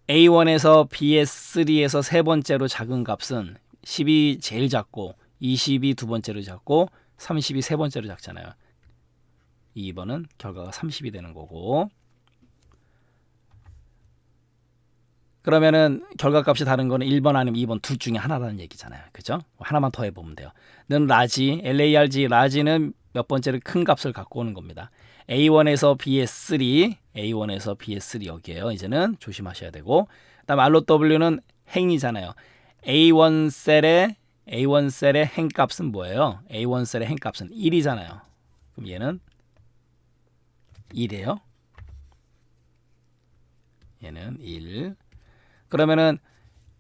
A1에서 BS3에서 세 번째로 작은 값은 10이 제일 작고 20이 두 번째로 작고 30이 세 번째로 작잖아요. 2번은 결과가 30이 되는 거고 그러면은 결과값이 다른 거는 1번 아니면 2번 둘 중에 하나라는 얘기잖아요. 그죠? 하나만 더 해보면 돼요. 는 라지, LARG, 라지는 몇 번째로 큰 값을 갖고 오는 겁니다. A1에서 BS3, A1에서 BS3 여기에요. 이제는 조심하셔야 되고 그다음 ROW는 행이잖아요. A1 셀의 행값은 뭐예요? A1 셀의 행값은 1이잖아요. 그럼 얘는 1이에요. 얘는 1. 그러면은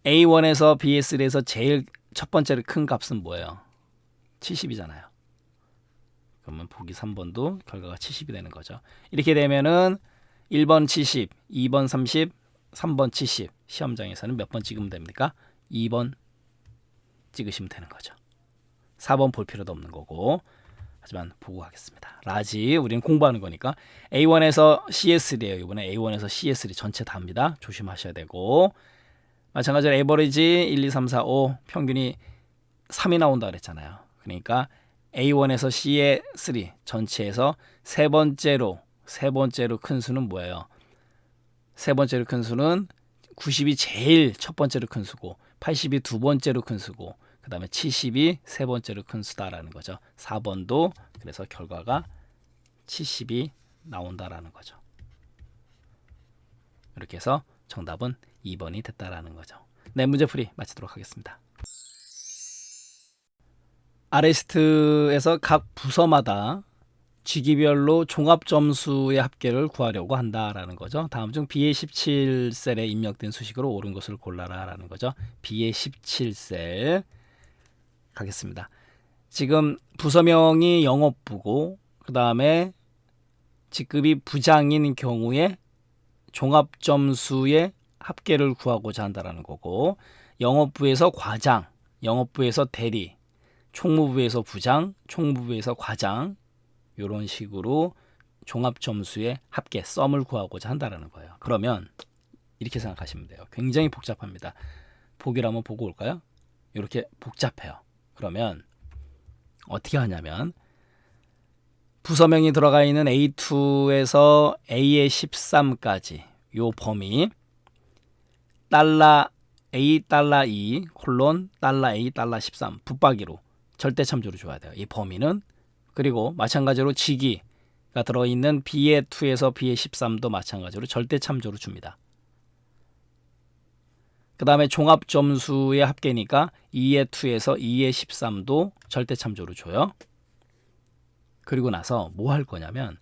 A1에서 BS3에서 제일 첫 번째로 큰 값은 뭐예요? 70이잖아요. 그러면 보기 3번도 결과가 70이 되는 거죠. 이렇게 되면은 1번 70, 2번 30, 3번 70. 시험장에서는 몇 번 찍으면 됩니까? 2번 찍으시면 되는 거죠. 4번 볼 필요도 없는 거고. 하지만 보고 가겠습니다. 라지 우리는 공부하는 거니까 A1에서 CS3예요. 이번에 A1에서 CS3 전체 다 합니다. 조심하셔야 되고 마찬가지로 에버리지 1, 2, 3, 4, 5 평균이 3이 나온다 그랬잖아요. 그러니까 A1에서 C의 3 전체에서 세 번째로 큰 수는 뭐예요? 세 번째로 큰 수는 90이 제일 첫 번째로 큰 수고 80이 두 번째로 큰 수고 그 다음에 70이 세 번째로 큰 수다라는 거죠. 4번도 그래서 결과가 70이 나온다라는 거죠. 이렇게 해서 정답은 2번이 됐다라는 거죠. 네, 문제풀이 마치도록 하겠습니다. 아레시트에서 각 부서마다 직위별로 종합점수의 합계를 구하려고 한다라는 거죠. 다음 중 B의 17셀에 입력된 수식으로 옳은 것을 골라라라는 거죠. B의 17셀 가겠습니다. 지금 부서명이 영업부고 그 다음에 직급이 부장인 경우에 종합점수의 합계를 구하고자 한다는 거고 영업부에서 과장, 영업부에서 대리, 총무부에서 부장, 총무부에서 과장 이런 식으로 종합점수의 합계, 썸을 구하고자 한다는 거예요. 그러면 이렇게 생각하시면 돼요. 굉장히 복잡합니다. 보기를 한번 보고 올까요? 이렇게 복잡해요. 그러면 어떻게 하냐면 부서명이 들어가 있는 A2에서 A의 13까지 요 범위 달러 A 달러 2 콜론 달러 A 달러 13 붙박이로 절대 참조를 줘야 돼요. 이 범위는. 그리고 마찬가지로 직위가 들어있는 B의 2에서 B의 13도 마찬가지로 절대 참조를 줍니다. 그 다음에 종합 점수의 합계니까 2의 2에서 2의 13도 절대 참조를 줘요. 그리고 나서 뭐 할 거냐면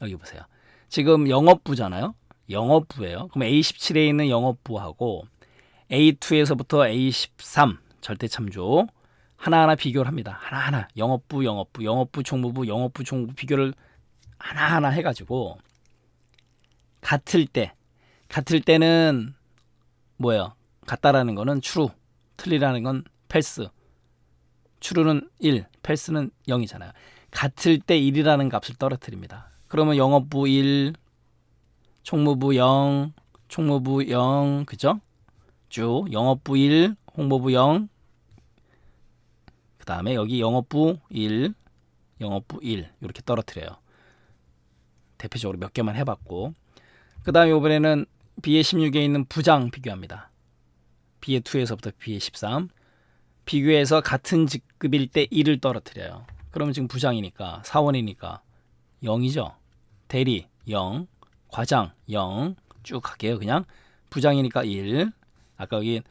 여기 보세요. 지금 영업부잖아요. 영업부예요. 그럼 A17에 있는 영업부하고 A2에서부터 A13 절대 참조 하나하나 비교를 합니다. 하나하나 영업부, 총무부, 총무부 비교를 하나하나 해가지고 같을 때는 뭐예요? 같다라는 거는 true, 틀리라는 건 false. true는 1, false는 0이잖아요. 같을 때 1이라는 값을 떨어뜨립니다. 그러면 영업부 1, 총무부 0, 총무부 0, 그죠? 쭉 영업부 1, 홍보부 0. 그 다음에 여기 영업부 1, 영업부 1 이렇게 떨어뜨려요. 대표적으로 몇 개만 해봤고, 그 다음에 이번에는 B의 16에 있는 부장 비교합니다. B의 2에서부터 B의 13 비교해서 같은 직급일 때 1을 떨어뜨려요. 그러면 지금 부장이니까 사원이니까 0이죠. 대리 0, 과장 0 쭉 갈게요. 그냥 부장이니까 1, 아까 여기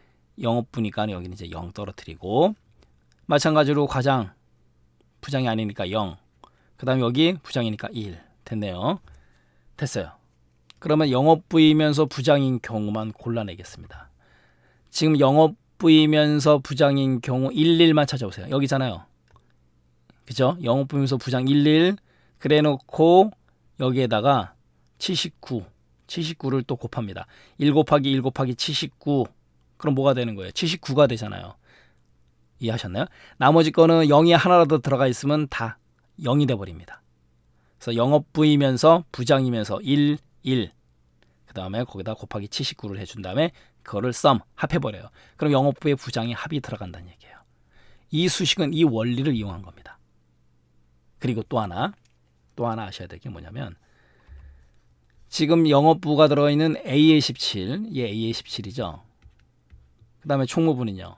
영업부니까 여기는 이제 0 떨어뜨리고, 마찬가지로 과장 부장이 아니니까 0, 그 다음에 여기 부장이니까 1 됐네요. 됐어요. 그러면 영업부이면서 부장인 경우만 골라내겠습니다. 지금 영업부이면서 부장인 경우 11만 찾아오세요. 여기잖아요. 그죠? 영업부이면서 부장 11 그래놓고 여기에다가 79를 또 곱합니다. 1 곱하기 1 곱하기 79 그럼 뭐가 되는 거예요? 79가 되잖아요. 이해하셨나요? 나머지 거는 0이 하나라도 들어가 있으면 다 0이 돼버립니다. 그래서 영업부이면서 부장이면서 1, 그 다음에 거기다 곱하기 79를 해준 다음에 그거를 합해버려요. 그럼 영업부의 부장이 합이 들어간다는 얘기예요. 이 수식은 이 원리를 이용한 겁니다. 그리고 또 하나 아셔야 될 게 뭐냐면, 지금 영업부가 들어있는 A의 17, 얘 A의 17이죠. 그 다음에 총무부는요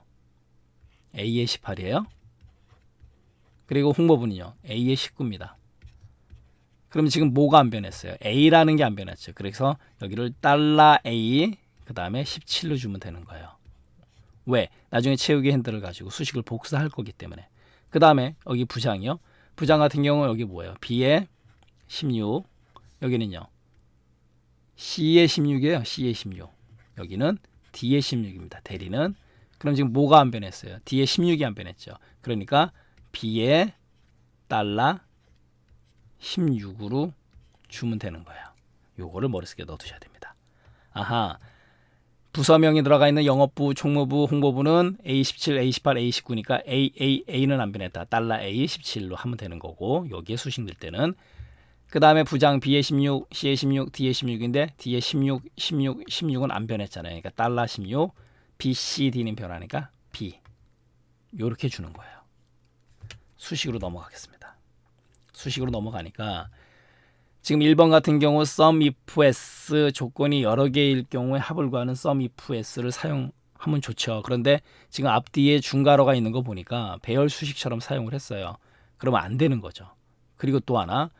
A의 18이에요. 그리고 홍보부는요 A의 19입니다. 그럼 지금 뭐가 안 변했어요? A라는 게 안 변했죠. 그래서 여기를 달러 A 그 다음에 17로 주면 되는 거예요. 왜? 나중에 채우기 핸들을 가지고 수식을 복사할 거기 때문에. 그 다음에 여기 부장이요. 부장 같은 경우 여기 뭐예요? B의 16, 여기는요 C의 16이에요. C의 16. 여기는 D의 16입니다. 대리는. 그럼 지금 뭐가 안 변했어요? D의 16이 안 변했죠. 그러니까 B의 달러 16으로 주면 되는 거예요. 요거를 머릿속에 넣어두셔야 됩니다. 아하, 부서명이 들어가 있는 영업부, 총무부, 홍보부는 A17, A18, A19니까 A는 안 변했다. 달러 A17로 하면 되는 거고, 여기에 수식 넣을 때는. 그 다음에 부장 B의 16, C의 16, D의 16인데 D의 16은 안 변했잖아요. 그러니까 달러 16, B, C, D는 변하니까 B. 요렇게 주는 거예요. 수식으로 넘어가겠습니다. 수식으로 넘어가니까 지금 1번 같은 경우 sum if s 조건이 여러 개일 경우에 합을 구하는 sum if s를 사용하면 좋죠. 그런데 지금 앞뒤에 중괄호가 있는 거 보니까 배열 수식처럼 사용을 했어요. 그러면 안 되는 거죠. 그리고 또 하나,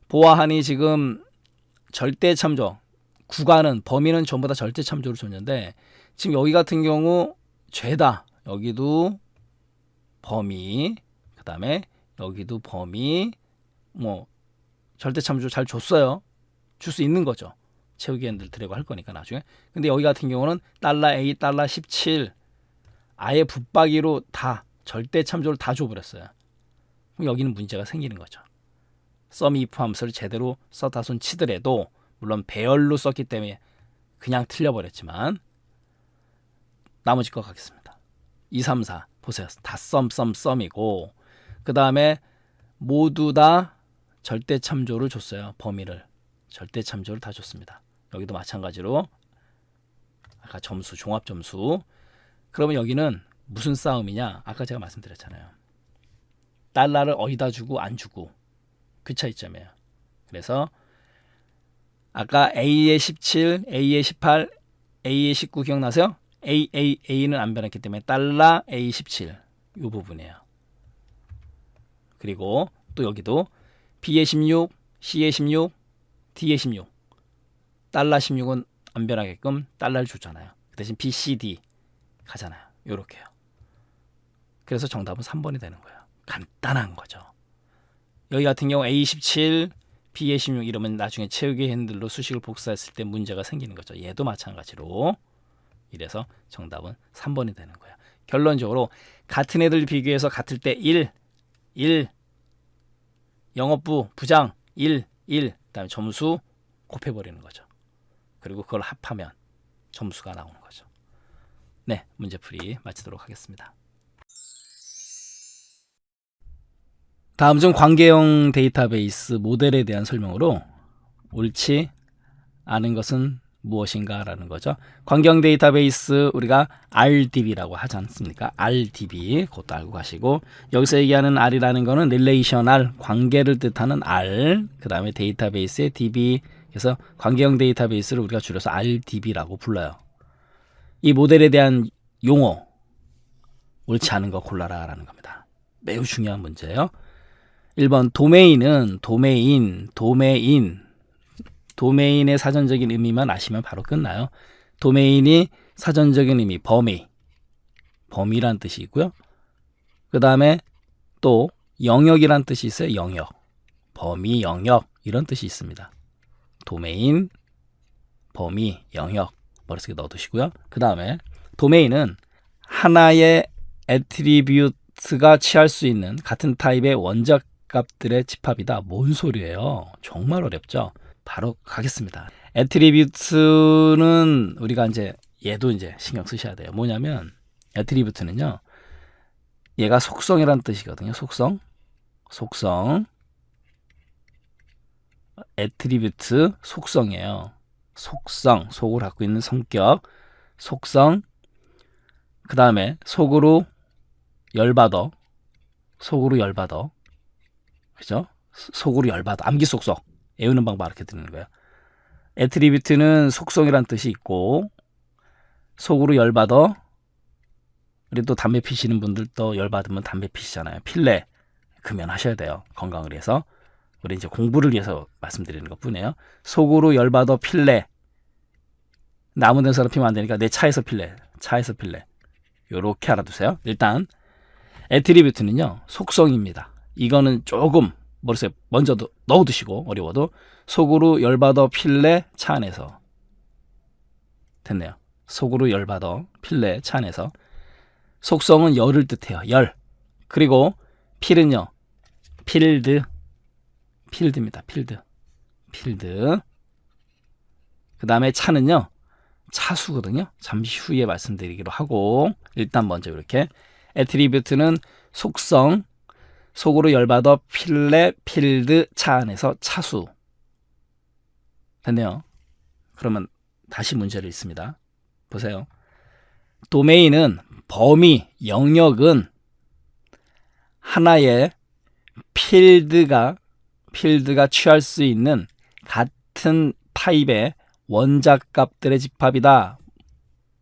보아하니 지금 절대 참조 구간은 범위는 전부 다 절대 참조를 줬는데, 지금 여기 같은 경우 죄다, 여기도 범위, 그 다음에 여기도 범위, 뭐 절대 참조 잘 줬어요. 줄 수 있는 거죠. 채우기 핸들 드래그 할 거니까 나중에. 근데 여기 같은 경우는 달러 A, 달러 17 아예 붙박이로 다 절대 참조를 다 줘버렸어요. 그럼 여기는 문제가 생기는 거죠. sum if 함수를 제대로 썼다 손 치더라도, 물론 배열로 썼기 때문에 그냥 틀려버렸지만, 나머지 거 가겠습니다. 2, 3, 4 보세요. 다 sum이고, 그 다음에 모두 다 절대 참조를 줬어요. 범위를 절대 참조를 다 줬습니다. 여기도 마찬가지로 아까 점수, 종합 점수. 그러면 여기는 무슨 싸움이냐? 아까 제가 말씀드렸잖아요. 달러를 어디다 주고 안 주고 그 차이점이에요. 그래서 아까 A의 17, A의 18, A의 19 기억나세요? A는 안 변했기 때문에 달러 A17 이 부분이에요. 그리고 또 여기도 B의 16, C의 16, D의 16 달러 16은 안 변하게끔 달러를 줬잖아요. 그 대신 B, C, D 가잖아요. 요렇게요. 그래서 정답은 3번이 되는 거예요. 간단한 거죠. 여기 같은 경우 A17, B의 16 이러면 나중에 채우기 핸들로 수식을 복사했을 때 문제가 생기는 거죠. 얘도 마찬가지로. 이래서 정답은 3번이 되는 거예요. 결론적으로 같은 애들 비교해서 같을 때 1, 영업부, 부장 1, 그다음에 점수 곱해버리는 거죠. 그리고 그걸 합하면 점수가 나오는 거죠. 네, 문제풀이 마치도록 하겠습니다. 다음 중 관계형 데이터베이스 모델에 대한 설명으로 옳지 않은 것은 무엇인가 라는 거죠. 관계형 데이터베이스 우리가 RDB라고 하지 않습니까? RDB 그것도 알고 가시고, 여기서 얘기하는 R이라는 거는 릴레이셔널 관계를 뜻하는 R, 그 다음에 데이터베이스의 DB, 그래서 관계형 데이터베이스를 우리가 줄여서 RDB라고 불러요. 이 모델에 대한 용어 옳지 않은 거 골라라 라는 겁니다. 매우 중요한 문제예요. 1번 도메인은 도메인의 사전적인 의미만 아시면 바로 끝나요. 도메인이 사전적인 의미 범위란 뜻이 있고요. 그 다음에 또 영역이란 뜻이 있어요. 영역, 범위, 영역 이런 뜻이 있습니다. 도메인, 범위, 영역 머릿속에 넣어두시고요. 그 다음에 도메인은 하나의 애트리뷰트가 취할 수 있는 같은 타입의 원작 값들의 집합이다. 뭔 소리예요? 정말 어렵죠? 바로 가겠습니다. 애트리뷰트는 우리가 얘도 신경 쓰셔야 돼요. 뭐냐면 애트리뷰트는요, 얘가 속성이란 뜻이거든요. 속성 애트리뷰트 속성이에요. 속을 갖고 있는 성격, 속성. 그 다음에 속으로 열받아. 그죠? 속으로 열받아. 암기 속속. 애우는 방법 이렇게 드리는 거예요. 애트리뷰트는 속성이란 뜻이 있고, 속으로 열받아. 그리고 또 담배 피시는 분들 또 열받으면 담배 피시잖아요. 필레 금연하셔야 돼요. 건강을 위해서. 우리 공부를 위해서 말씀드리는 것 뿐이에요. 속으로 열받아 필레. 아무 데서 피면 안 되니까 내 차에서 필레. 요렇게 알아두세요. 일단 애트리뷰트는요, 속성입니다. 이거는 조금 머릿속에 먼저 넣어두시고, 어려워도 속으로 열받아 필레 차 안에서. 됐네요. 속으로 열받아 필레 차 안에서. 속성은 열을 뜻해요. 열. 그리고 필은요, 필드입니다. 필드. 그 다음에 차는요, 차수거든요. 잠시 후에 말씀드리기로 하고, 일단 먼저 이렇게 애트리뷰트는 속성, 속으로 열받아 필레, 필드, 차 안에서 차수. 됐네요. 그러면 다시 문제를 읽습니다. 보세요. 도메인은 범위, 영역은 하나의 필드가 취할 수 있는 같은 타입의 원작값들의 집합이다.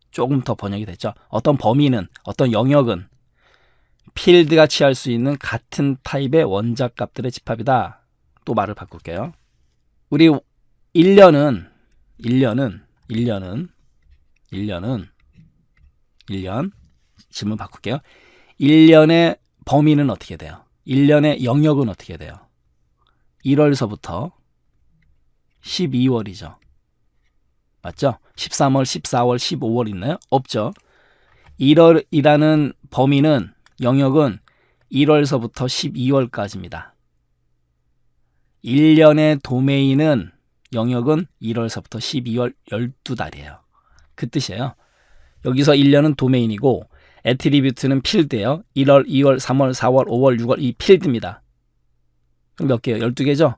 조금 더 번역이 됐죠. 어떤 범위는, 어떤 영역은 필드가 취할 수 있는 같은 타입의 원작값들의 집합이다. 또 말을 바꿀게요. 우리 1년 질문 바꿀게요. 1년의 범위는 어떻게 돼요? 1년의 영역은 어떻게 돼요? 1월서부터 12월이죠. 맞죠? 13월, 14월, 15월 있나요? 없죠. 1월이라는 범위는, 영역은 1월서부터 12월까지입니다. 1년의 도메인은, 영역은 1월서부터 12월 12달이에요. 그 뜻이에요. 여기서 1년은 도메인이고 애트리뷰트는 필드예요. 1월, 2월, 3월, 4월, 5월, 6월 이 필드입니다. 그럼 몇 개예요? 12개죠?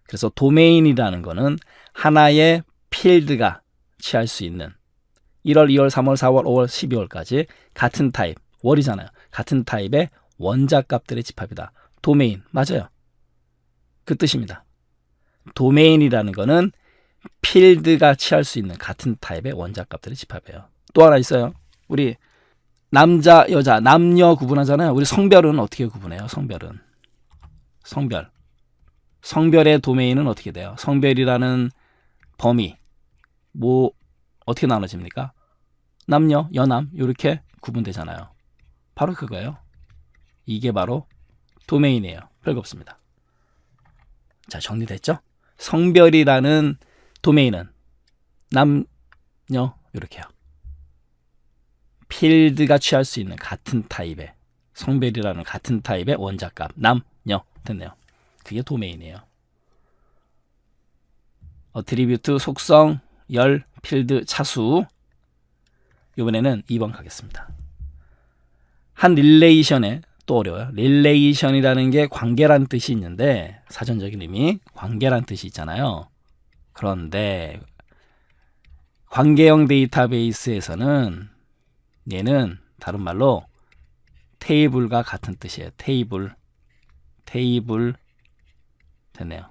그래서 도메인이라는 거는 하나의 필드가 취할 수 있는 1월, 2월, 3월, 4월, 5월, 12월까지 같은 타입, 월이잖아요. 같은 타입의 원작값들의 집합이다. 도메인, 맞아요. 그 뜻입니다. 도메인이라는 거는 필드가 취할 수 있는 같은 타입의 원자값들의 집합이에요. 또 하나 있어요. 우리 남자, 여자, 남녀 구분하잖아요. 우리 성별은 어떻게 구분해요? 성별의 도메인은 어떻게 돼요? 성별이라는 범위 뭐 어떻게 나눠집니까? 남녀, 여남 이렇게 구분되잖아요. 바로 그거예요. 이게 바로 도메인이에요. 별거 없습니다. 자, 정리됐죠? 성별이라는 도메인은 남녀 이렇게요. 필드가 취할 수 있는 같은 타입의 성별이라는 같은 타입의 원자값 남녀 됐네요. 그게 도메인이에요. 어트리뷰트 속성, 열, 필드, 차수. 이번에는 2번 가겠습니다. 한 릴레이션에 또 어려워요. 릴레이션이라는 게 관계란 뜻이 있는데 사전적인 의미 관계란 뜻이 있잖아요. 그런데 관계형 데이터베이스에서는 얘는 다른 말로 테이블과 같은 뜻이에요. 테이블 됐네요.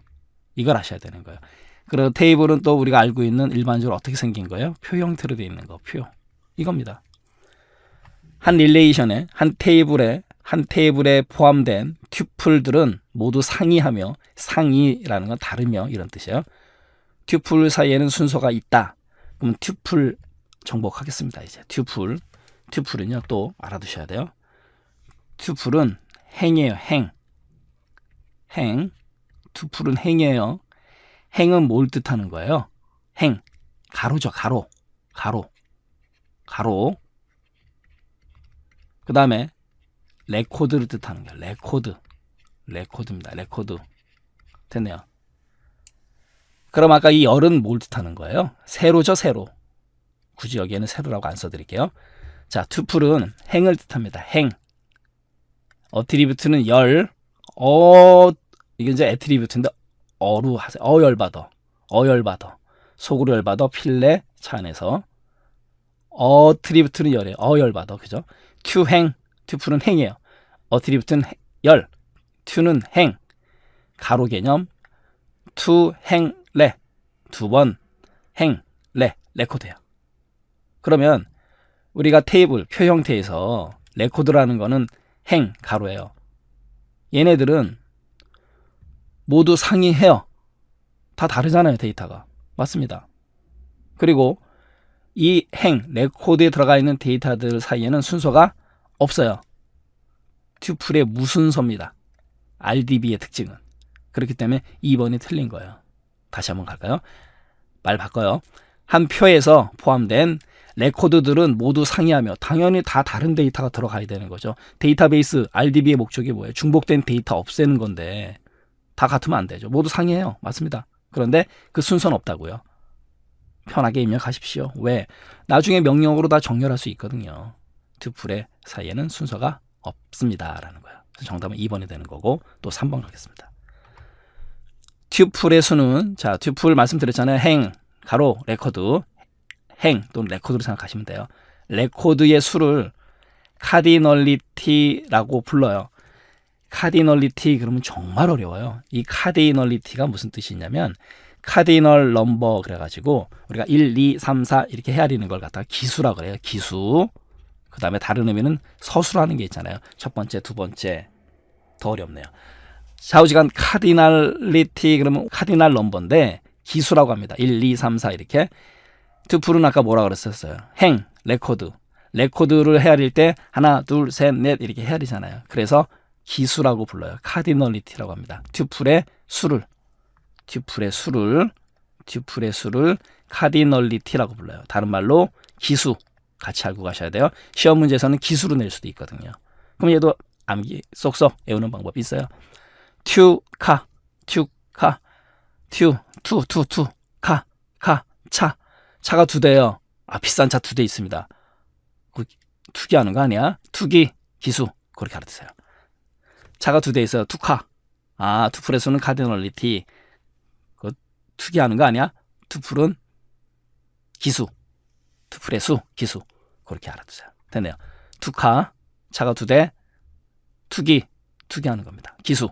이걸 아셔야 되는 거예요. 그리고 테이블은 또 우리가 알고 있는 일반적으로 어떻게 생긴 거예요? 표 형태로 되어 있는 거, 표. 이겁니다. 한 릴레이션에 한 테이블에 포함된 튜플들은 모두 상이하며 상이라는 건 다르며 이런 뜻이에요. 튜플 사이에는 순서가 있다. 그럼 튜플 정복하겠습니다. 이제 튜플은요 또 알아두셔야 돼요. 튜플은 행이에요. 행. 튜플은 행이에요. 행은 뭘 뜻하는 거예요? 행. 가로죠. 가로. 그 다음에 레코드를 뜻하는 거예요. 레코드입니다. 레코드. 됐네요. 그럼 아까 이 열은 뭘 뜻하는 거예요? 세로죠. 세로. 굳이 여기에는 세로라고 안 써드릴게요. 자, 튜플은 행을 뜻합니다. 행. 어트리뷰트는 열. 이게 이제 애트리뷰트인데 어루 하세요. 어열받아. 속으로 열받아. 필레 차 안에서. 어트리뷰트는 열이에요. 어열받아. 그죠? 튜플은 행이에요. 어트리뷰트는 열. 튜는 행. 가로 개념. 투, 행, 레. 두 번 행, 레. 레코드예요. 그러면 우리가 테이블, 표 형태에서 레코드라는 거는 행, 가로예요. 얘네들은 모두 상이해요. 다 다르잖아요, 데이터가. 맞습니다. 그리고 이 행, 레코드에 들어가 있는 데이터들 사이에는 순서가 없어요. 튜플의 무순서입니다. RDB의 특징은. 그렇기 때문에 2번이 틀린 거예요. 다시 한번 갈까요? 말 바꿔요. 한 표에서 포함된 레코드들은 모두 상이하며 당연히 다 다른 데이터가 들어가야 되는 거죠. 데이터베이스 RDB의 목적이 뭐예요? 중복된 데이터 없애는 건데 다 같으면 안 되죠. 모두 상이해요. 맞습니다. 그런데 그 순서는 없다고요. 편하게 입력하십시오. 왜? 나중에 명령어로 다 정렬할 수 있거든요. 튜플의 사이에는 순서가 없습니다. 라는 거예요. 그래서 정답은 2번이 되는 거고 또 3번 가겠습니다. 튜플의 수는 자, 튜플 말씀드렸잖아요. 행, 가로, 레코드. 행 또는 레코드로 생각하시면 돼요. 레코드의 수를 카디널리티라고 불러요. 카디널리티 그러면 정말 어려워요. 이 카디널리티가 무슨 뜻이 있냐면 카디널 넘버 그래가지고 우리가 1, 2, 3, 4 이렇게 헤아리는 걸 갖다가 기수라고 그래요. 기수. 그 다음에 다른 의미는 서수라는 게 있잖아요. 첫 번째, 두 번째. 더 어렵네요. 좌우지간 카디널리티 그러면 카디널 넘버인데 기수라고 합니다. 1, 2, 3, 4 이렇게. 튜플은 아까 뭐라 그랬었어요? 행, 레코드. 레코드를 헤아릴 때 하나, 둘, 셋, 넷 이렇게 헤아리잖아요. 그래서 기수라고 불러요. 카디널리티라고 합니다. 튜플의 수를 카디널리티라고 불러요. 다른 말로 기수 같이 알고 가셔야 돼요. 시험 문제에서는 기수로 낼 수도 있거든요. 그럼 얘도 암기 쏙쏙 외우는 방법이 있어요. 튜, 카, 튜, 카, 차. 차가 두 대예요. 비싼 차 두 대 있습니다. 투기 하는 거 아니야? 투기, 기수 그렇게 알아두세요. 차가 두 대 있어요. 투카. 투플의 수는 카디널리티. 투기 하는 거 아니야? 투플은 기수. 투플의 수, 기수. 그렇게 알아두세요. 됐네요. 투카, 차가 두 대, 투기 하는 겁니다. 기수.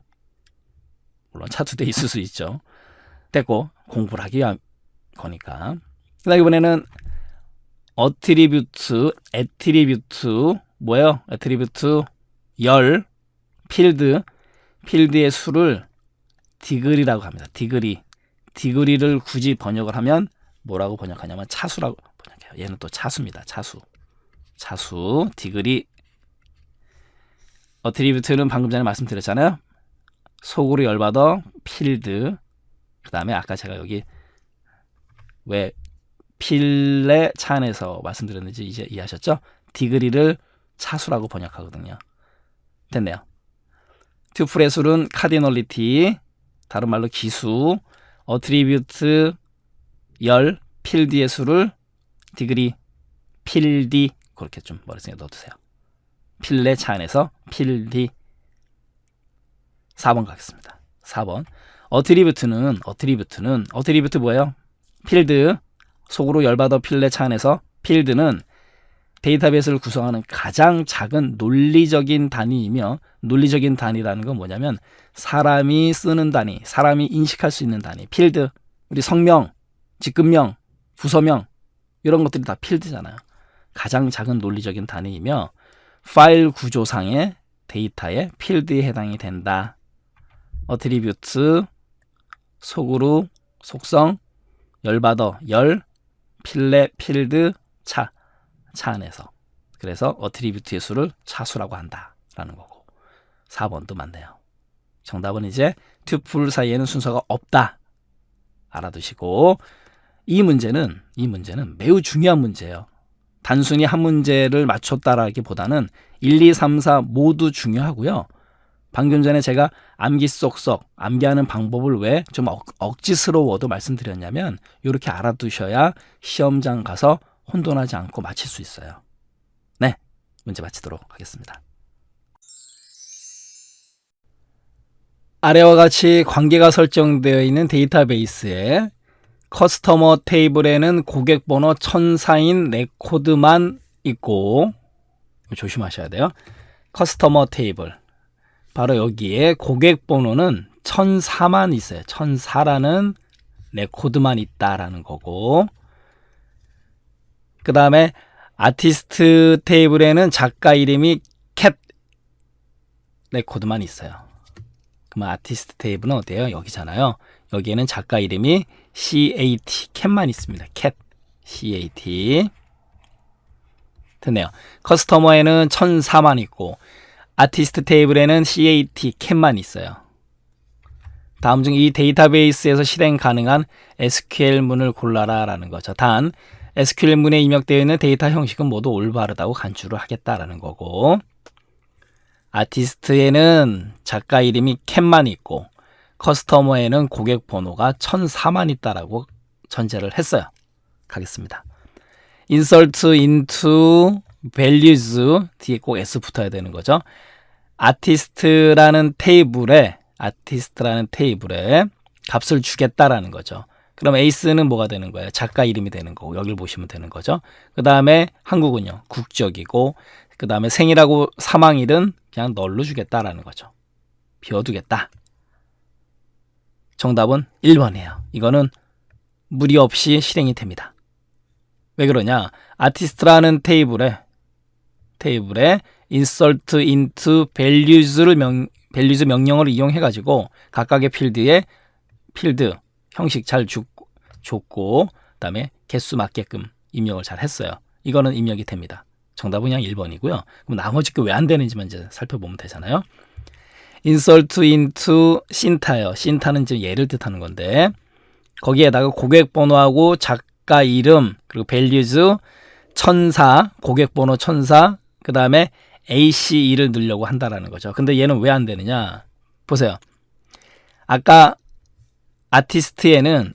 물론 차 두 대 있을 수 있죠. 됐고 공부를 하기 위한 거니까. 그다음 이번에는 attribute 뭐예요? attribute 열 필드의 수를 디그리라고 합니다. 디그리를 굳이 번역을 하면 뭐라고 번역하냐면 차수라고 번역해요. 얘는 또 차수입니다. 차수 디그리. attribute는 방금 전에 말씀드렸잖아요. 속으로 열받아 필드. 그 다음에 아까 제가 여기 왜 필레 차 안에서 말씀드렸는지 이제 이해하셨죠? 디그리를 차수라고 번역하거든요. 됐네요. 튜플의 수는 카디널리티, 다른 말로 기수, 어트리뷰트 열, 필드의 수를 디그리, 필디, 그렇게 좀 머릿속에 넣어두세요. 필레 차 안에서 필디. 4번 가겠습니다. 4번. 어트리뷰트 뭐예요? 필드, 속으로 열받아 필레 차 안에서 필드는 데이터베이스를 구성하는 가장 작은 논리적인 단위이며, 논리적인 단위라는 건 뭐냐면 사람이 쓰는 단위, 사람이 인식할 수 있는 단위. 필드, 우리 성명, 직급명, 부서명 이런 것들이 다 필드잖아요. 가장 작은 논리적인 단위이며 파일 구조상의 데이터의 필드에 해당이 된다. 어트리뷰트 속으로 속성, 열받아 열, 필레 필드 차 안에서. 그래서 어트리뷰트의 수를 차수라고 한다라는 거고. 4번도 맞네요. 정답은 이제 튜플 사이에는 순서가 없다. 알아두시고, 이 문제는 매우 중요한 문제예요. 단순히 한 문제를 맞췄다라기보다는 1, 2, 3, 4 모두 중요하고요. 방금 전에 제가 암기 쏙쏙 암기하는 방법을 왜 좀 억지스러워도 말씀드렸냐면 이렇게 알아두셔야 시험장 가서 혼돈하지 않고 맞힐 수 있어요. 네, 문제 마치도록 하겠습니다. 아래와 같이 관계가 설정되어 있는 데이터베이스에 커스터머 테이블에는 고객번호 1004인 레코드만 있고, 조심하셔야 돼요. 커스터머 테이블, 바로 여기에 고객번호는 1004만 있어요. 1004라는 레코드만 있다라는 거고, 그 다음에 아티스트 테이블에는 작가 이름이 캣 레코드만 있어요. 그러면 아티스트 테이블은 어때요? 여기잖아요. 여기에는 작가 이름이 CAT 캣만 있습니다. 캣 CAT. 됐네요. 커스터머에는 1004만 있고 아티스트 테이블에는 CAT 캣만 있어요. 다음 중 이 데이터베이스에서 실행 가능한 SQL문을 골라라 라는 거죠. 단 SQL문에 입력되어 있는 데이터 형식은 모두 올바르다고 간주를 하겠다라는 거고, 아티스트에는 작가 이름이 캣만 있고 커스터머에는 고객 번호가 1004만 있다라고 전제를 했어요. 가겠습니다. insert into values 뒤에 꼭 s 붙어야 되는 거죠. 아티스트라는 테이블에 값을 주겠다라는 거죠. 그럼 ace는 뭐가 되는 거예요? 작가 이름이 되는 거고, 여기를 보시면 되는 거죠. 그 다음에 한국은요, 국적이고, 그 다음에 생일하고 사망일은 그냥 널로 주겠다라는 거죠. 비워두겠다. 정답은 1번이에요. 이거는 무리 없이 실행이 됩니다. 왜 그러냐? 아티스트라는 테이블에 insert into values 명령어를 이용해가지고 각각의 필드에 필드 형식 잘 줬고, 그 다음에 개수 맞게끔 입력을 잘 했어요. 이거는 입력이 됩니다. 정답은 그냥 1번이고요. 그럼 나머지 게 왜 안 되는지만 이제 살펴보면 되잖아요. insert into syn타예요. syn타는 지금 얘를 뜻하는 건데, 거기에다가 고객 번호하고 작가 이름 그리고 values 1004 고객 번호 1004 그 다음에 ACE를 넣으려고 한다라는 거죠. 근데 얘는 왜 안 되느냐? 보세요. 아까 아티스트에는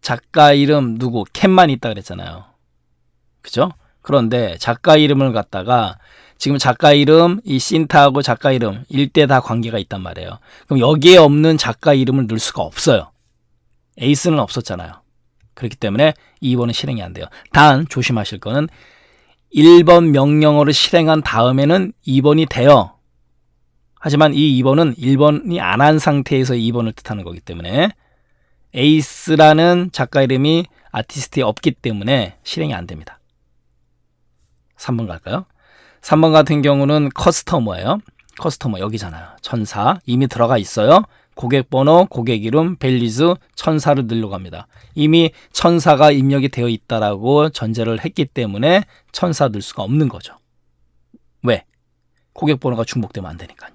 작가 이름 누구 캣만 있다 그랬잖아요. 그죠? 그런데 작가 이름을 갖다가 지금 작가 이름 이 신타하고 작가 이름 일대 다 관계가 있단 말이에요. 그럼 여기에 없는 작가 이름을 넣을 수가 없어요. 에이스는 없었잖아요. 그렇기 때문에 2번은 실행이 안 돼요. 단 조심하실 거는 1번 명령어를 실행한 다음에는 2번이 돼요. 하지만 이 2번은 1번이 안 한 상태에서 2번을 뜻하는 거기 때문에 에이스라는 작가 이름이 아티스트에 없기 때문에 실행이 안 됩니다. 3번 갈까요? 3번 같은 경우는 커스터머예요. 커스터머 여기잖아요. 천사 이미 들어가 있어요. 고객 번호, 고객 이름, 밸리즈, 천사를 넣으려고 합니다. 이미 천사가 입력이 되어 있다라고 전제를 했기 때문에 천사 넣을 수가 없는 거죠. 왜? 고객 번호가 중복되면 안 되니까요.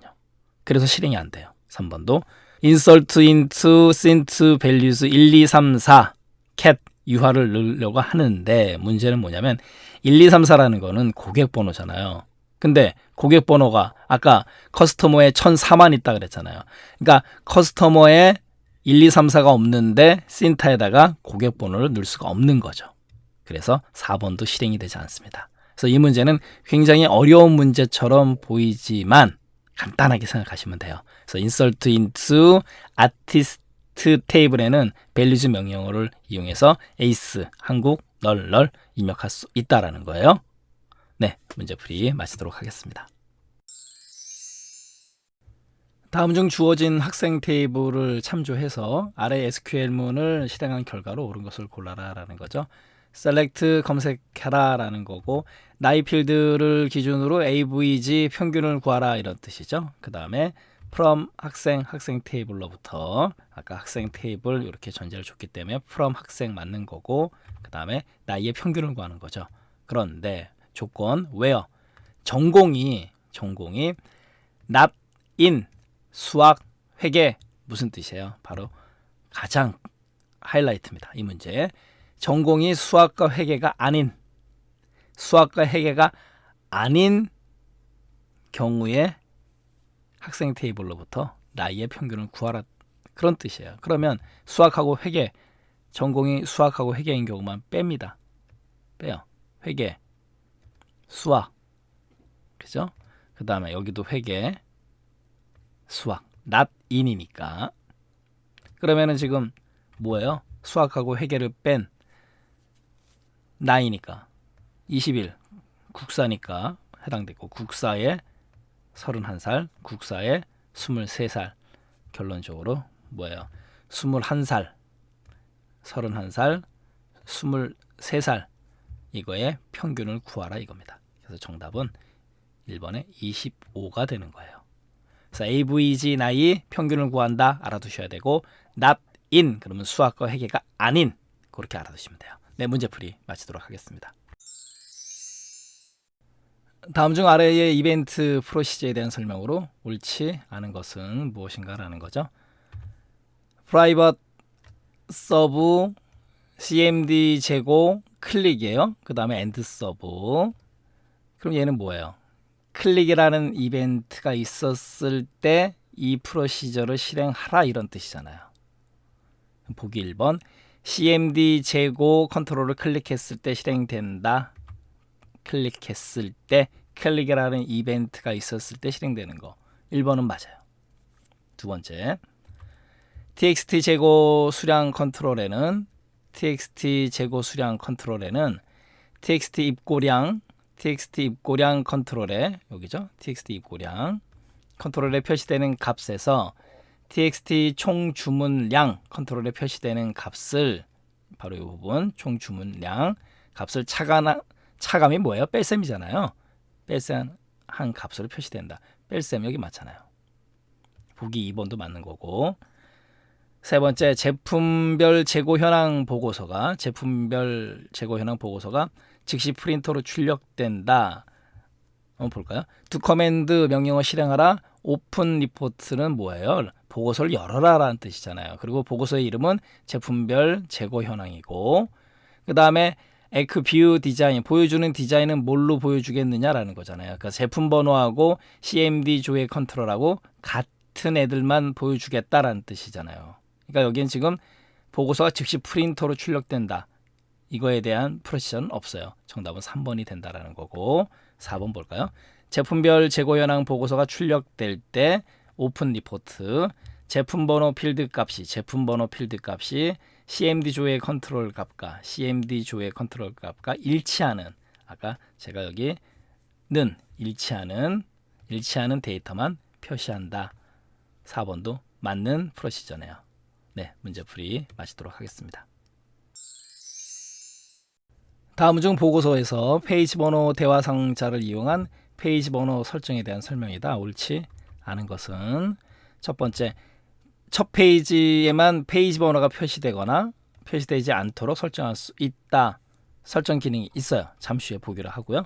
그래서 실행이 안 돼요. 3번도 insert into synth values 1, 2, 3, 4 cat 유화를 넣으려고 하는데 문제는 뭐냐면 1, 2, 3, 4라는 거는 고객 번호잖아요. 근데 고객 번호가 아까 커스터머에 1004만 있다 그랬잖아요. 그러니까 커스터머에 1, 2, 3, 4가 없는데 신타에다가 고객 번호를 넣을 수가 없는 거죠. 그래서 4번도 실행이 되지 않습니다. 그래서 이 문제는 굉장히 어려운 문제처럼 보이지만 간단하게 생각하시면 돼요. 그래서 insert into artist 테이블에는 values 명령어를 이용해서 ace, 한국, 널 입력할 수 있다라는 거예요. 네, 문제풀이 마치도록 하겠습니다. 다음 중 주어진 학생 테이블을 참조해서 아래 SQL문을 실행한 결과로 옳은 것을 골라라 라는 거죠. select 검색해라 라는 거고 나이 필드를 기준으로 AVG 평균을 구하라 이런 뜻이죠. 그 다음에 from 학생 테이블로부터 아까 학생 테이블 이렇게 전제를 줬기 때문에 from 학생 맞는 거고 그 다음에 나이의 평균을 구하는 거죠. 그런데 조건 where 전공이 not in 수학 회계 무슨 뜻이에요? 바로 가장 하이라이트입니다. 이 문제 전공이 수학과 회계가 아닌 경우에 학생 테이블로부터 나이의 평균을 구하라 그런 뜻이에요. 그러면 수학하고 회계 전공이 수학하고 회계인 경우만 뺍니다. 빼요. 회계 수학 그죠? 그 다음에 여기도 회계 수학 not in이니까 그러면은 지금 뭐예요? 수학하고 회계를 뺀 나이니까 21 국사니까 해당되고 국사에 31살 국사에 23살 결론적으로 뭐예요? 21살 31살 23살 이거의 평균을 구하라 이겁니다. 그래서 정답은 1번에 25가 되는 거예요. 그래서 AVG 나이 평균을 구한다 알아두셔야 되고 not in 그러면 수학과 회계가 아닌 그렇게 알아두시면 돼요. 네, 문제풀이 마치도록 하겠습니다. 다음 중 아래의 이벤트 프로시저에 대한 설명으로 옳지 않은 것은 무엇인가라는 거죠. 프라이빗 서브 CMD 제고 클릭이에요. 그 다음에 엔드 서브. 그럼 얘는 뭐예요? 클릭이라는 이벤트가 있었을 때 이 프로시저를 실행하라 이런 뜻이잖아요. 보기 1번 CMD 제고 컨트롤을 클릭했을 때 실행된다. 클릭했을 때 클릭이라는 이벤트가 있었을 때 실행되는 거 1번은 맞아요. 두 번째 txt 재고 수량 컨트롤에는 txt 입고량 컨트롤에 여기죠. txt 입고량 컨트롤에 표시되는 값에서 txt 총 주문량 컨트롤에 표시되는 값을 바로 이 부분 총 주문량 값을 차감이 뭐예요? 뺄셈이잖아요. 뺄셈한 값으로 표시된다. 뺄셈 여기 맞잖아요. 보기 2번도 맞는 거고 세 번째 제품별 재고 현황 보고서가 즉시 프린터로 출력된다. 한번 볼까요? 두 커맨드 명령어 실행하라. 오픈 리포트는 뭐예요? 보고서를 열어라 라는 뜻이잖아요. 그리고 보고서의 이름은 제품별 재고 현황이고 그 다음에 에크 뷰 디자인 보여주는 디자인은 뭘로 보여주겠느냐라는 거잖아요. 그러니까 제품 번호하고 CMD 조회 컨트롤하고 같은 애들만 보여주겠다라는 뜻이잖아요. 그러니까 여기는 지금 보고서가 즉시 프린터로 출력된다. 이거에 대한 프로시저는 없어요. 정답은 3번이 된다라는 거고 4번 볼까요? 제품별 재고 현황 보고서가 출력될 때 오픈 리포트 제품 번호 필드 값이 CMD 조회 컨트롤 값과 일치하는 아까 제가 여기는 일치하는 데이터만 표시한다. 4번도 맞는 프로시저네요. 네, 문제풀이 마치도록 하겠습니다. 다음 중 보고서에서 페이지 번호 대화 상자를 이용한 페이지 번호 설정에 대한 설명이다. 옳지 않은 것은 첫 번째, 첫 페이지에만 페이지 번호가 표시되거나 표시되지 않도록 설정할 수 있다. 설정 기능이 있어요. 잠시 후에 보기로 하고요.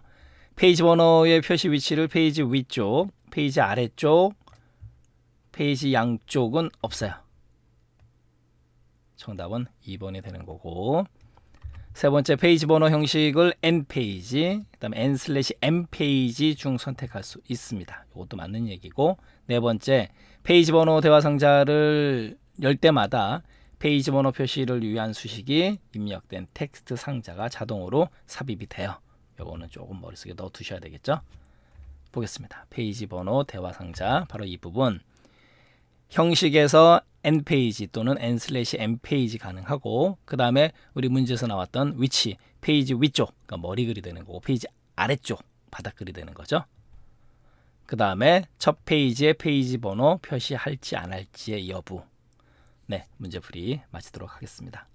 페이지 번호의 표시 위치를 페이지 위쪽, 페이지 아래쪽, 페이지 양쪽은 없어요. 정답은 2번이 되는 거고, 세 번째, 페이지 번호 형식을 n페이지, 그 다음에 n/m페이지 중 선택할 수 있습니다. 이것도 맞는 얘기고, 네 번째, 페이지 번호 대화 상자를 열 때마다 페이지 번호 표시를 위한 수식이 입력된 텍스트 상자가 자동으로 삽입이 돼요. 이거는 조금 머릿속에 넣어 두셔야 되겠죠. 보겠습니다. 페이지 번호 대화 상자, 바로 이 부분. 형식에서 n페이지 또는 n/m페이지 가능하고, 그 다음에 우리 문제에서 나왔던 위치, 페이지 위쪽, 그러니까 머리 글이 되는 거고, 페이지 아래쪽, 바닥 글이 되는 거죠. 그 다음에 첫 페이지에 페이지 번호 표시할지 안 할지의 여부. 네, 문제풀이 마치도록 하겠습니다.